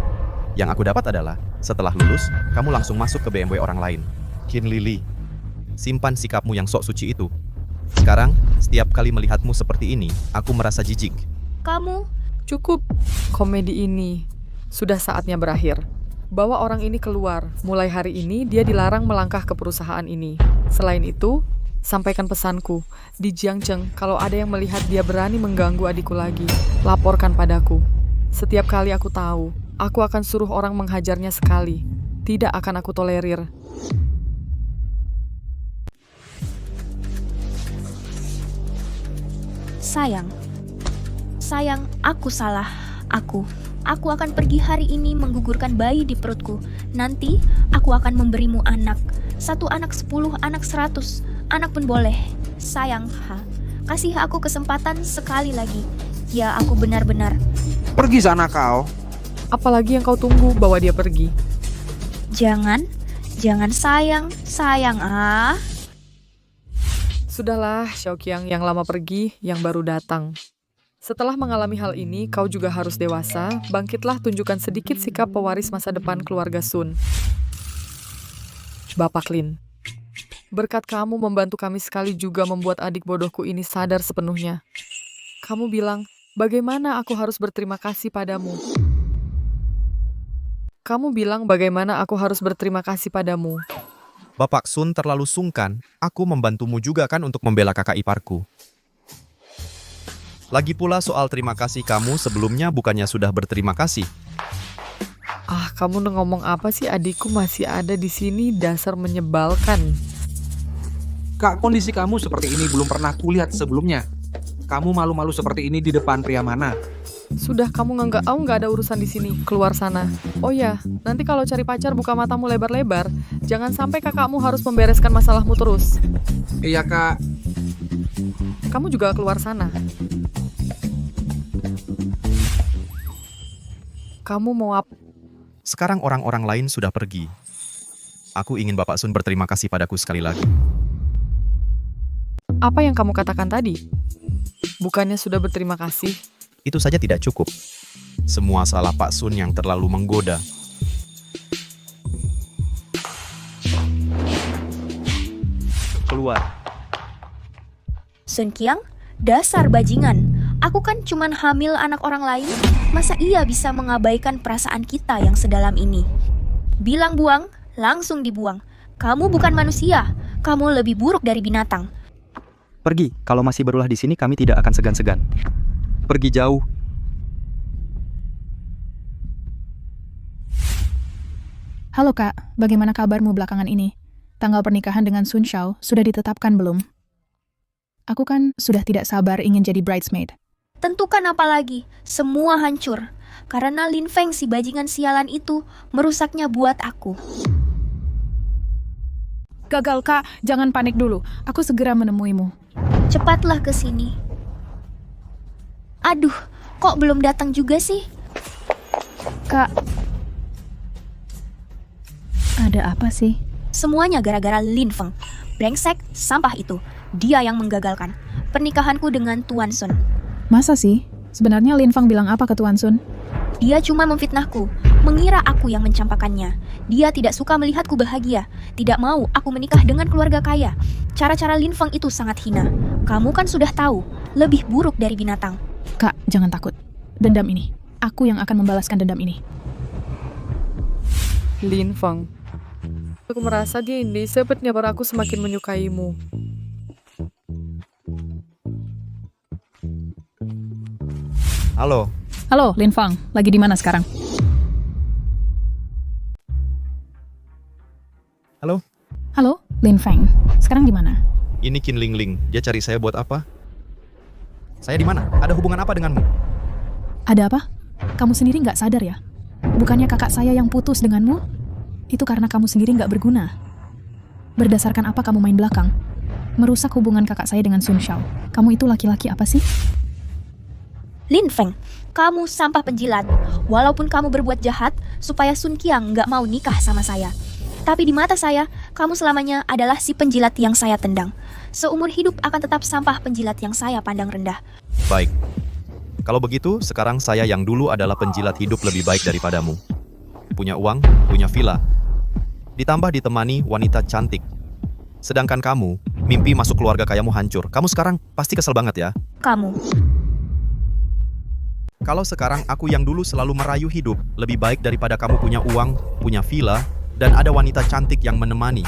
Yang aku dapat adalah, setelah lulus, kamu langsung masuk ke BMW orang lain. Qin Lili, simpan sikapmu yang sok suci itu. Sekarang, setiap kali melihatmu seperti ini, aku merasa jijik. Kamu... Cukup. Komedi ini sudah saatnya berakhir. Bawa orang ini keluar. Mulai hari ini dia dilarang melangkah ke perusahaan ini. Selain itu, sampaikan pesanku. Di Jiangcheng, kalau ada yang melihat dia berani mengganggu adikku lagi, laporkan padaku. Setiap kali aku tahu, aku akan suruh orang menghajarnya sekali. Tidak akan aku tolerir. Sayang, aku salah. Aku akan pergi hari ini menggugurkan bayi di perutku. Nanti, aku akan memberimu anak. 1 anak 10, anak 100. Anak pun boleh. Sayang, kasih aku kesempatan sekali lagi. Ya, aku benar-benar. Pergi sana kau. Apalagi yang kau tunggu, bawa dia pergi. Jangan sayang. Sudahlah, Xiaoqiang yang lama pergi, yang baru datang. Setelah mengalami hal ini, kau juga harus dewasa. Bangkitlah, tunjukkan sedikit sikap pewaris masa depan keluarga Sun. Bapak Lin, berkat kamu membantu kami sekali juga membuat adik bodohku ini sadar sepenuhnya. Kamu bilang, Bagaimana aku harus berterima kasih padamu? Kamu bilang bagaimana aku harus berterima kasih padamu. Bapak Sun terlalu sungkan, aku membantumu juga kan untuk membela kakak iparku. Lagi pula soal terima kasih kamu sebelumnya bukannya sudah berterima kasih. Ah, kamu ngomong apa sih? Adikku masih ada di sini, dasar menyebalkan. Kak, kondisi kamu seperti ini belum pernah kulihat sebelumnya. Kamu malu-malu seperti ini di depan pria mana? Sudah, kamu nggak ada urusan di sini. Keluar sana. Oh ya, nanti kalau cari pacar buka matamu lebar-lebar. Jangan sampai kakakmu harus membereskan masalahmu terus. Iya, Kak. Kamu juga keluar sana. Kamu mau apa? Sekarang orang-orang lain sudah pergi. Aku ingin Bapak Sun berterima kasih padaku sekali lagi. Apa yang kamu katakan tadi? Bukannya sudah berterima kasih? Itu saja tidak cukup. Semua salah Pak Sun yang terlalu menggoda. Keluar. Sun Qiang, dasar bajingan. Aku kan cuman hamil anak orang lain. Masa ia bisa mengabaikan perasaan kita yang sedalam ini? Bilang buang, langsung dibuang. Kamu bukan manusia. Kamu lebih buruk dari binatang. Pergi, kalau masih berulah di sini kami tidak akan segan-segan. Pergi jauh. Halo Kak, bagaimana kabarmu belakangan ini? Tanggal pernikahan dengan Sun Xiao sudah ditetapkan belum? Aku kan sudah tidak sabar ingin jadi bridesmaid. Tentukan apa lagi? Semua hancur. Karena Lin Feng si bajingan sialan itu merusaknya buat aku. Gagal Kak, jangan panik dulu. Aku segera menemuimu. Cepatlah ke sini. Aduh, kok belum datang juga sih? Kak, ada apa sih? Semuanya gara-gara Lin Feng. Brengsek, sampah itu. Dia yang menggagalkan pernikahanku dengan Tuan Sun. Masa sih? Sebenarnya Lin Feng bilang apa ke Tuan Sun? Dia cuma memfitnahku, mengira aku yang mencampakannya. Dia tidak suka melihatku bahagia, tidak mau aku menikah dengan keluarga kaya. Cara-cara Lin Feng itu sangat hina. Kamu kan sudah tahu, lebih buruk dari binatang. Kak, jangan takut. Dendam ini, aku yang akan membalaskan dendam ini. Lin Feng. Aku merasa dia ini sebetulnya baru aku semakin menyukaimu. Halo. Halo, Lin Feng. Lagi di mana sekarang? Halo. Halo, Lin Feng. Sekarang di mana? Ini Qin Ling Ling. Dia cari saya buat apa? Saya di mana? Ada hubungan apa denganmu? Ada apa? Kamu sendiri nggak sadar ya? Bukannya kakak saya yang putus denganmu? Itu karena kamu sendiri nggak berguna. Berdasarkan apa kamu main belakang? Merusak hubungan kakak saya dengan Sun Xiao. Kamu itu laki-laki apa sih? Lin Feng, kamu sampah penjilat. Walaupun kamu berbuat jahat, supaya Sun Qiang nggak mau nikah sama saya. Tapi di mata saya, kamu selamanya adalah si penjilat yang saya tendang. Seumur hidup akan tetap sampah penjilat yang saya pandang rendah. Baik. Kalau begitu, sekarang saya yang dulu adalah penjilat hidup lebih baik daripadamu. Punya uang, punya villa. Ditambah ditemani wanita cantik. Sedangkan kamu, mimpi masuk keluarga kayamu hancur. Kamu sekarang pasti kesel banget ya? Kamu. Kalau sekarang aku yang dulu selalu merayu hidup, lebih baik daripada kamu punya uang, punya villa, dan ada wanita cantik yang menemani.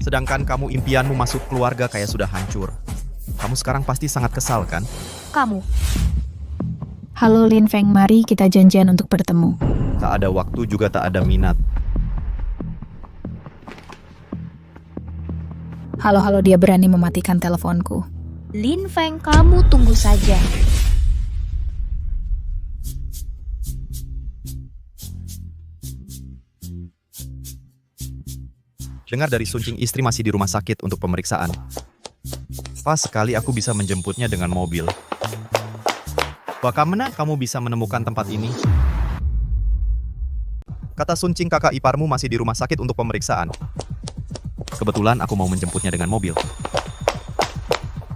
Sedangkan kamu impianmu masuk keluarga kayak sudah hancur. Kamu sekarang pasti sangat kesal kan? Kamu. Halo Lin Feng, mari kita janjian untuk bertemu. Tak ada waktu juga tak ada minat. Halo, dia berani mematikan teleponku. Lin Feng, kamu tunggu saja. Dengar dari Sun Qing istri masih di rumah sakit untuk pemeriksaan. Pas sekali aku bisa menjemputnya dengan mobil. Bagaimana kamu bisa menemukan tempat ini? Kata Sun Qing kakak iparmu masih di rumah sakit untuk pemeriksaan. Kebetulan aku mau menjemputnya dengan mobil.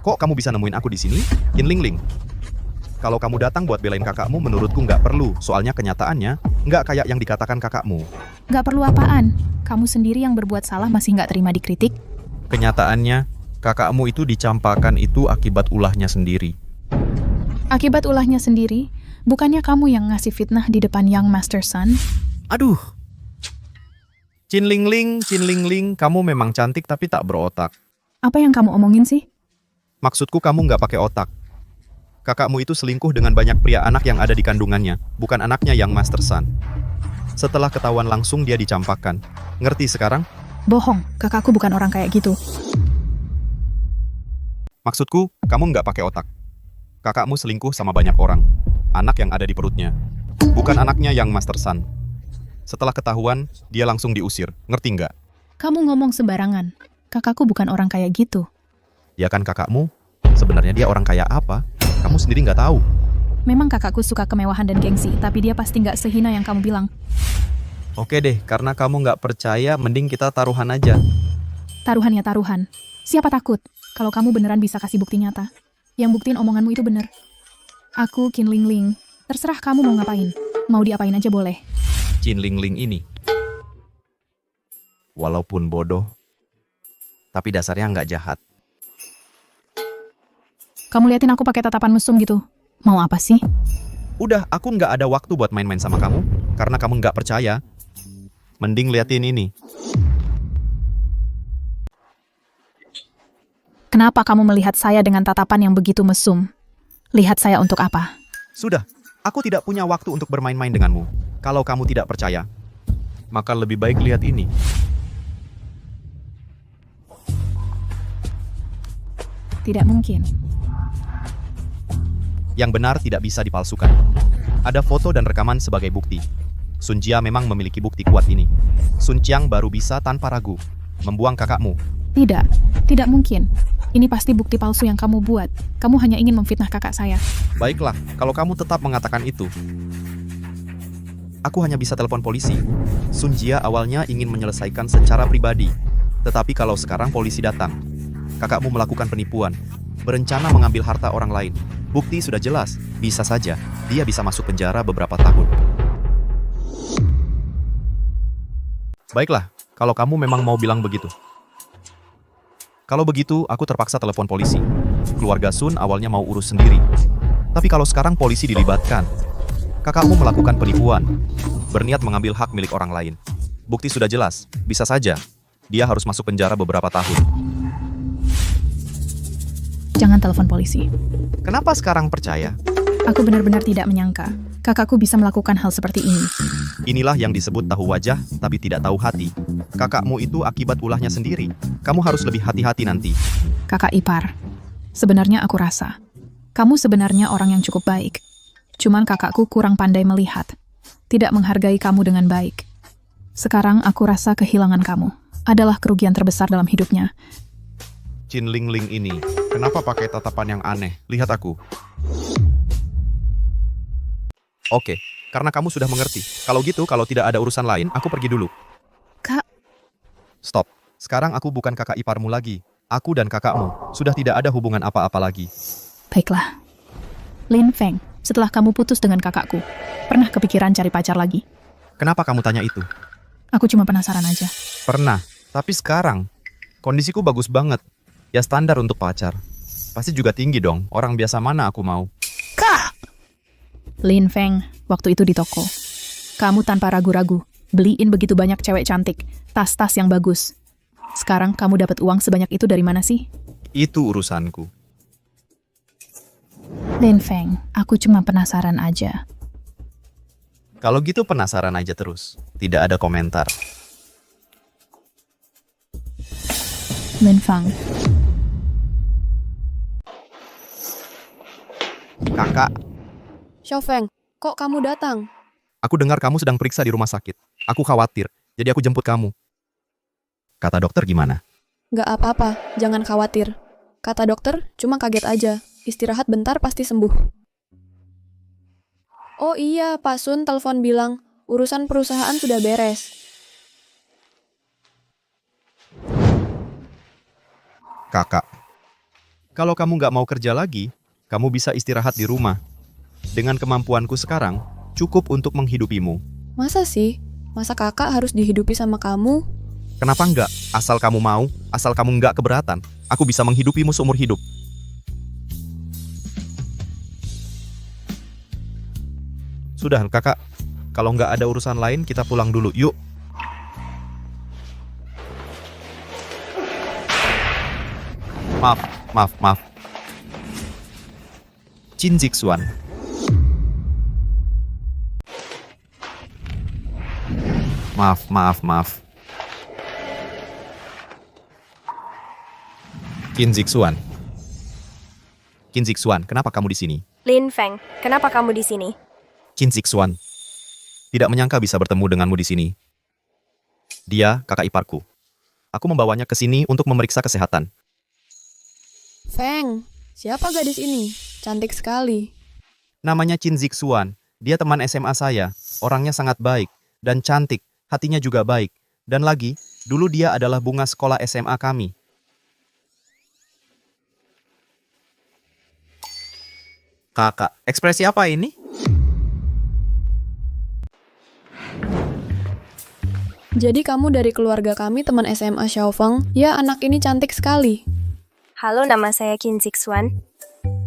Kok kamu bisa nemuin aku di sini? Qin Ling Ling. Kalau kamu datang buat belain kakakmu, menurutku nggak perlu. Soalnya kenyataannya nggak kayak yang dikatakan kakakmu. Nggak perlu apaan? Kamu sendiri yang berbuat salah masih nggak terima dikritik? Kenyataannya, kakakmu itu dicampakan itu akibat ulahnya sendiri. Akibat ulahnya sendiri, bukannya kamu yang ngasih fitnah di depan Young Master Sun? Aduh. Chin Ling Ling, kamu memang cantik tapi tak berotak. Apa yang kamu omongin sih? Maksudku kamu nggak pakai otak. Kakakmu itu selingkuh dengan banyak pria anak yang ada di kandungannya, bukan anaknya yang Master Sun. Setelah ketahuan langsung dia dicampakkan. Ngerti sekarang? Bohong, kakakku bukan orang kayak gitu. Maksudku, kamu nggak pakai otak. Kakakmu selingkuh sama banyak orang. Anak yang ada di perutnya. Bukan anaknya yang Master Sun. Setelah ketahuan, dia langsung diusir. Ngerti nggak? Kamu ngomong sembarangan. Kakakku bukan orang kayak gitu. Ya kan kakakmu? Sebenarnya dia orang kaya apa? Kamu sendiri nggak tahu. Memang kakakku suka kemewahan dan gengsi, tapi dia pasti nggak sehina yang kamu bilang. Oke deh, karena kamu nggak percaya, mending kita taruhan aja. Taruhan ya taruhan. Siapa takut kalau kamu beneran bisa kasih bukti nyata? Yang buktiin omonganmu itu bener. Aku, Qin Ling Ling. Terserah kamu mau ngapain. Mau diapain aja boleh. Chin Ling Ling ini. Walaupun bodoh, tapi dasarnya nggak jahat. Kamu liatin aku pakai tatapan mesum gitu. Mau apa sih? Udah, aku nggak ada waktu buat main-main sama kamu, karena kamu nggak percaya. Mending liatin ini. Kenapa kamu melihat saya dengan tatapan yang begitu mesum? Lihat saya untuk apa? Sudah, aku tidak punya waktu untuk bermain-main denganmu. Kalau kamu tidak percaya, maka lebih baik lihat ini. Tidak mungkin. Yang benar tidak bisa dipalsukan. Ada foto dan rekaman sebagai bukti. Sun Jia memang memiliki bukti kuat ini. Sun Qiang baru bisa tanpa ragu membuang kakakmu. Tidak mungkin. Ini pasti bukti palsu yang kamu buat. Kamu hanya ingin memfitnah kakak saya. Baiklah, kalau kamu tetap mengatakan itu. Aku hanya bisa telepon polisi. Sun Jia awalnya ingin menyelesaikan secara pribadi. Tetapi kalau sekarang polisi datang, kakakmu melakukan penipuan, berencana mengambil harta orang lain. Bukti sudah jelas, bisa saja dia bisa masuk penjara beberapa tahun. Baiklah, kalau kamu memang mau bilang begitu. Kalau begitu, aku terpaksa telepon polisi. Keluarga Sun awalnya mau urus sendiri. Tapi kalau sekarang polisi dilibatkan, kakakmu melakukan penipuan, berniat mengambil hak milik orang lain. Bukti sudah jelas, bisa saja dia harus masuk penjara beberapa tahun. Jangan telepon polisi. Kenapa sekarang percaya? Aku benar-benar tidak menyangka kakakku bisa melakukan hal seperti ini. Inilah yang disebut tahu wajah, tapi tidak tahu hati. Kakakmu itu akibat ulahnya sendiri. Kamu harus lebih hati-hati nanti. Kakak ipar, sebenarnya aku rasa kamu sebenarnya orang yang cukup baik. Cuman kakakku kurang pandai melihat, tidak menghargai kamu dengan baik. Sekarang aku rasa kehilangan kamu adalah kerugian terbesar dalam hidupnya. Chin Ling Ling ini, kenapa pakai tatapan yang aneh? Lihat aku. Oke, karena kamu sudah mengerti. Kalau gitu, kalau tidak ada urusan lain, aku pergi dulu. Kak. Stop. Sekarang aku bukan kakak iparmu lagi. Aku dan kakakmu sudah tidak ada hubungan apa-apa lagi. Baiklah. Lin Feng, setelah kamu putus dengan kakakku, pernah kepikiran cari pacar lagi? Kenapa kamu tanya itu? Aku cuma penasaran aja. Pernah, tapi sekarang kondisiku bagus banget. Ya standar untuk pacar. Pasti juga tinggi dong, orang biasa mana aku mau. Kak! Lin Feng, waktu itu di toko. Kamu tanpa ragu-ragu, beliin begitu banyak cewek cantik, tas-tas yang bagus. Sekarang kamu dapat uang sebanyak itu dari mana sih? Itu urusanku. Lin Feng, aku cuma penasaran aja. Kalau gitu penasaran aja terus. Tidak ada komentar. Lin Feng. Kakak, Xiaofeng, kok kamu datang? aku dengar kamu sedang periksa di rumah sakit. Aku khawatir, jadi aku jemput kamu. Kata dokter gimana? Nggak apa-apa, jangan khawatir. Kata dokter, cuma kaget aja. Istirahat bentar pasti sembuh. Oh iya, Pak Sun telepon bilang, urusan perusahaan sudah beres. Kakak, kalau kamu nggak mau kerja lagi, kamu bisa istirahat di rumah. Dengan kemampuanku sekarang, cukup untuk menghidupimu. Masa sih? Masa kakak harus dihidupi sama kamu? Kenapa enggak? Asal kamu mau, asal kamu enggak keberatan, aku bisa menghidupimu seumur hidup. Sudah, kakak. Kalau nggak ada urusan lain, kita pulang dulu. Yuk. Maaf. Jin Zixuan. Maaf. Jin Zixuan, kenapa kamu di sini? Lin Feng, kenapa kamu di sini? Jin Zixuan. Tidak menyangka bisa bertemu denganmu di sini. Dia kakak iparku. Aku membawanya ke sini untuk memeriksa kesehatan. Feng, siapa gadis ini? Cantik sekali. Namanya Jin Zixuan. Dia teman SMA saya. Orangnya sangat baik dan cantik. Hatinya juga baik. Dan lagi, dulu dia adalah bunga sekolah SMA kami. Kakak, ekspresi apa ini? Jadi kamu dari keluarga kami teman SMA Xiaofeng? Ya, anak ini cantik sekali. Halo, nama saya Jin Zixuan.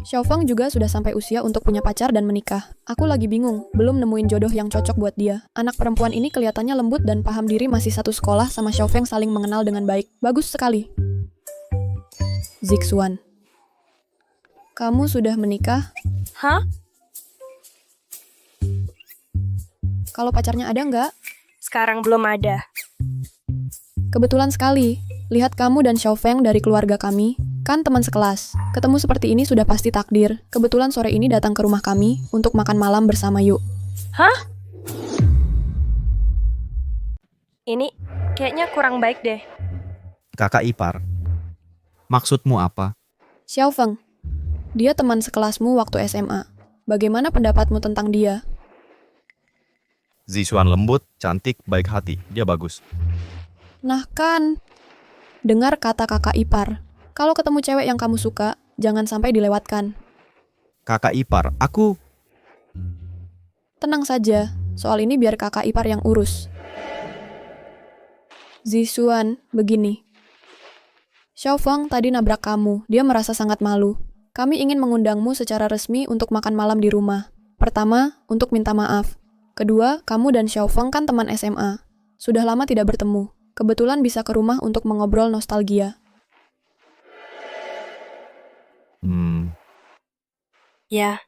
Xiaofeng juga sudah sampai usia untuk punya pacar dan menikah. Aku lagi bingung, belum nemuin jodoh yang cocok buat dia. Anak perempuan ini kelihatannya lembut dan paham diri, masih satu sekolah sama Xiaofeng, saling mengenal dengan baik. Bagus sekali. Zixuan. Kamu sudah menikah? Hah? Kalau pacarnya ada nggak? Sekarang belum ada. Kebetulan sekali. Lihat kamu dan Xiaofeng dari keluarga kami, kan teman sekelas. Ketemu seperti ini sudah pasti takdir. Kebetulan sore ini datang ke rumah kami untuk makan malam bersama yuk. Hah? Ini kayaknya kurang baik deh. Kakak ipar. Maksudmu apa? Xiaofeng, dia teman sekelasmu waktu SMA. Bagaimana pendapatmu tentang dia? Zixuan lembut, cantik, baik hati. Dia bagus. Nah kan, dengar kata kakak ipar. Kalau ketemu cewek yang kamu suka, jangan sampai dilewatkan. Kakak ipar, aku... Tenang saja, soal ini biar kakak ipar yang urus. Zixuan, begini. Xiaofeng tadi nabrak kamu, dia merasa sangat malu. Kami ingin mengundangmu secara resmi untuk makan malam di rumah. Pertama, untuk minta maaf. Kedua, kamu dan Xiaofeng kan teman SMA. Sudah lama tidak bertemu. Kebetulan bisa ke rumah untuk mengobrol nostalgia. Ya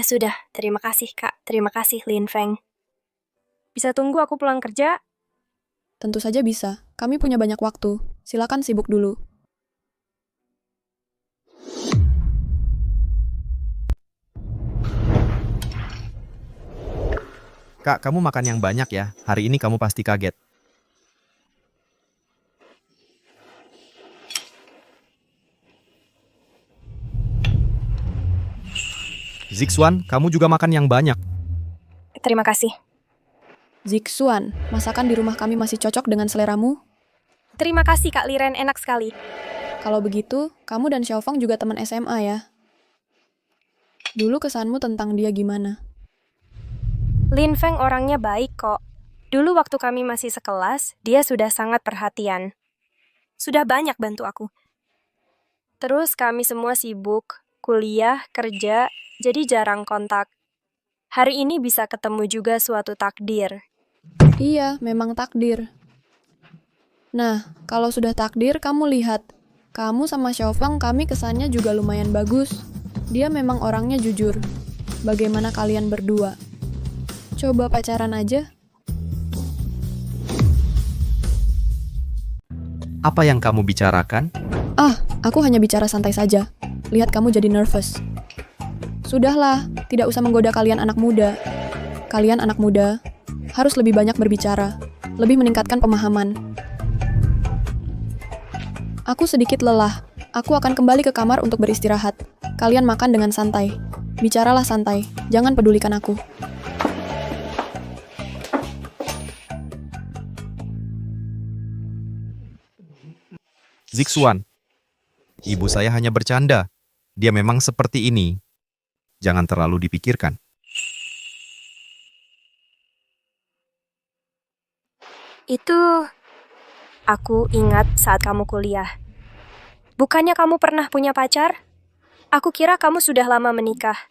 sudah. Terima kasih, Kak. Terima kasih, Lin Feng. Bisa tunggu aku pulang kerja? Tentu saja bisa. Kami punya banyak waktu. Silakan sibuk dulu. Kak, kamu makan yang banyak ya. Hari ini kamu pasti kaget. Zixuan, kamu juga makan yang banyak. Terima kasih. Zixuan, masakan di rumah kami masih cocok dengan seleramu? Terima kasih, Kak Liren. Enak sekali. Kalau begitu, kamu dan Xiaofeng juga teman SMA ya? Dulu kesanmu tentang dia gimana? Lin Feng orangnya baik kok. Dulu waktu kami masih sekelas, dia sudah sangat perhatian. Sudah banyak bantu aku. Terus kami semua sibuk, kuliah, kerja, jadi jarang kontak. Hari ini bisa ketemu juga suatu takdir. Iya, memang takdir. Nah, kalau sudah takdir, kamu lihat. Kamu sama Xiaofeng kami kesannya juga lumayan bagus. Dia memang orangnya jujur. Bagaimana kalian berdua? Coba pacaran aja. Apa yang kamu bicarakan? Aku hanya bicara santai saja. Lihat kamu jadi nervous. Sudahlah, tidak usah menggoda kalian anak muda. Kalian anak muda harus lebih banyak berbicara, lebih meningkatkan pemahaman. Aku sedikit lelah. Aku akan kembali ke kamar untuk beristirahat. Kalian makan dengan santai. Bicaralah santai, jangan pedulikan aku. Zixuan, ibu saya hanya bercanda. Dia memang seperti ini. Jangan terlalu dipikirkan. Itu aku ingat saat kamu kuliah. Bukannya kamu pernah punya pacar? Aku kira kamu sudah lama menikah.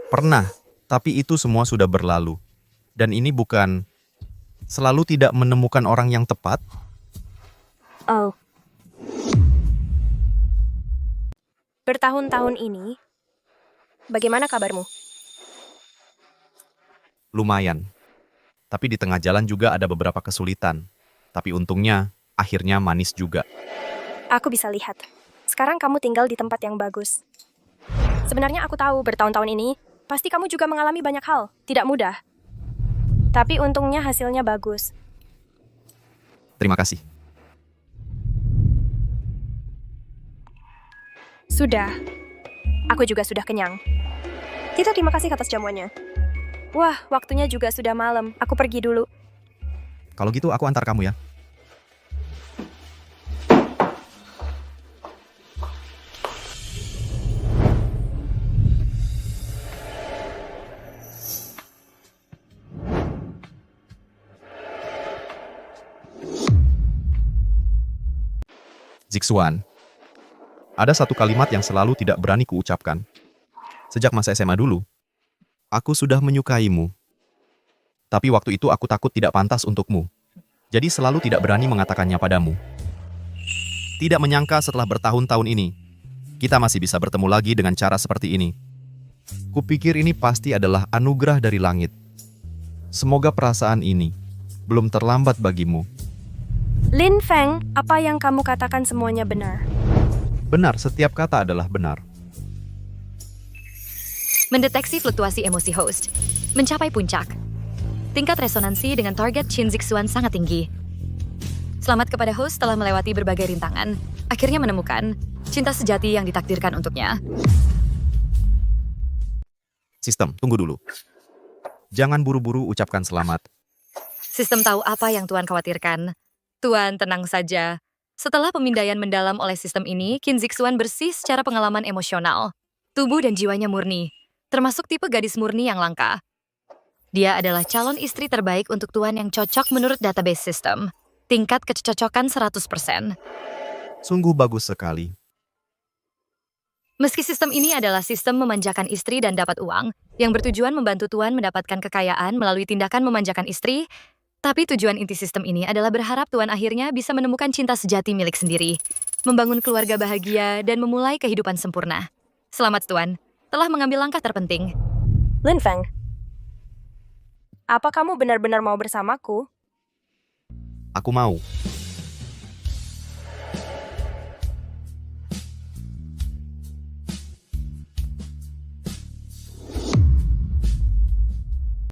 Pernah, Tapi itu semua sudah berlalu. Dan ini bukan selalu tidak menemukan orang yang tepat. Oh. Bertahun-tahun ini, bagaimana kabarmu? Lumayan. Tapi di tengah jalan juga ada beberapa kesulitan. Tapi untungnya, akhirnya manis juga. Aku bisa lihat. Sekarang kamu tinggal di tempat yang bagus. Sebenarnya aku tahu bertahun-tahun ini, pasti kamu juga mengalami banyak hal. Tidak mudah. Tapi untungnya hasilnya bagus. Terima kasih. Sudah. Aku juga sudah kenyang. Tito, terima kasih atas jamuannya. Wah, waktunya juga sudah malam. Aku pergi dulu. Kalau gitu aku antar kamu ya. Zixuan, ada satu kalimat yang selalu tidak berani kuucapkan. Sejak masa SMA dulu, aku sudah menyukaimu. Tapi waktu itu aku takut tidak pantas untukmu. Jadi selalu tidak berani mengatakannya padamu. Tidak menyangka setelah bertahun-tahun ini, kita masih bisa bertemu lagi dengan cara seperti ini. Kupikir ini pasti adalah anugerah dari langit. Semoga perasaan ini belum terlambat bagimu. Lin Feng, apa yang kamu katakan semuanya benar. Benar, setiap kata adalah benar. Mendeteksi fluktuasi emosi host. Mencapai puncak. Tingkat resonansi dengan target Qin Zixuan sangat tinggi. Selamat kepada host telah melewati berbagai rintangan. Akhirnya menemukan cinta sejati yang ditakdirkan untuknya. Sistem, tunggu dulu. Jangan buru-buru ucapkan selamat. Sistem tahu apa yang Tuan khawatirkan. Tuan, tenang saja. Setelah pemindaian mendalam oleh sistem ini, Qin Zixuan bersih secara pengalaman emosional. Tubuh dan jiwanya murni, termasuk tipe gadis murni yang langka. Dia adalah calon istri terbaik untuk Tuan yang cocok menurut database sistem. Tingkat kecocokan 100%. Sungguh bagus sekali. Meski sistem ini adalah sistem memanjakan istri dan dapat uang, yang bertujuan membantu Tuan mendapatkan kekayaan melalui tindakan memanjakan istri, tapi tujuan inti sistem ini adalah berharap Tuan akhirnya bisa menemukan cinta sejati milik sendiri, membangun keluarga bahagia, dan memulai kehidupan sempurna. Selamat Tuan, telah mengambil langkah terpenting. Lin Feng, apa kamu benar-benar mau bersamaku? Aku mau.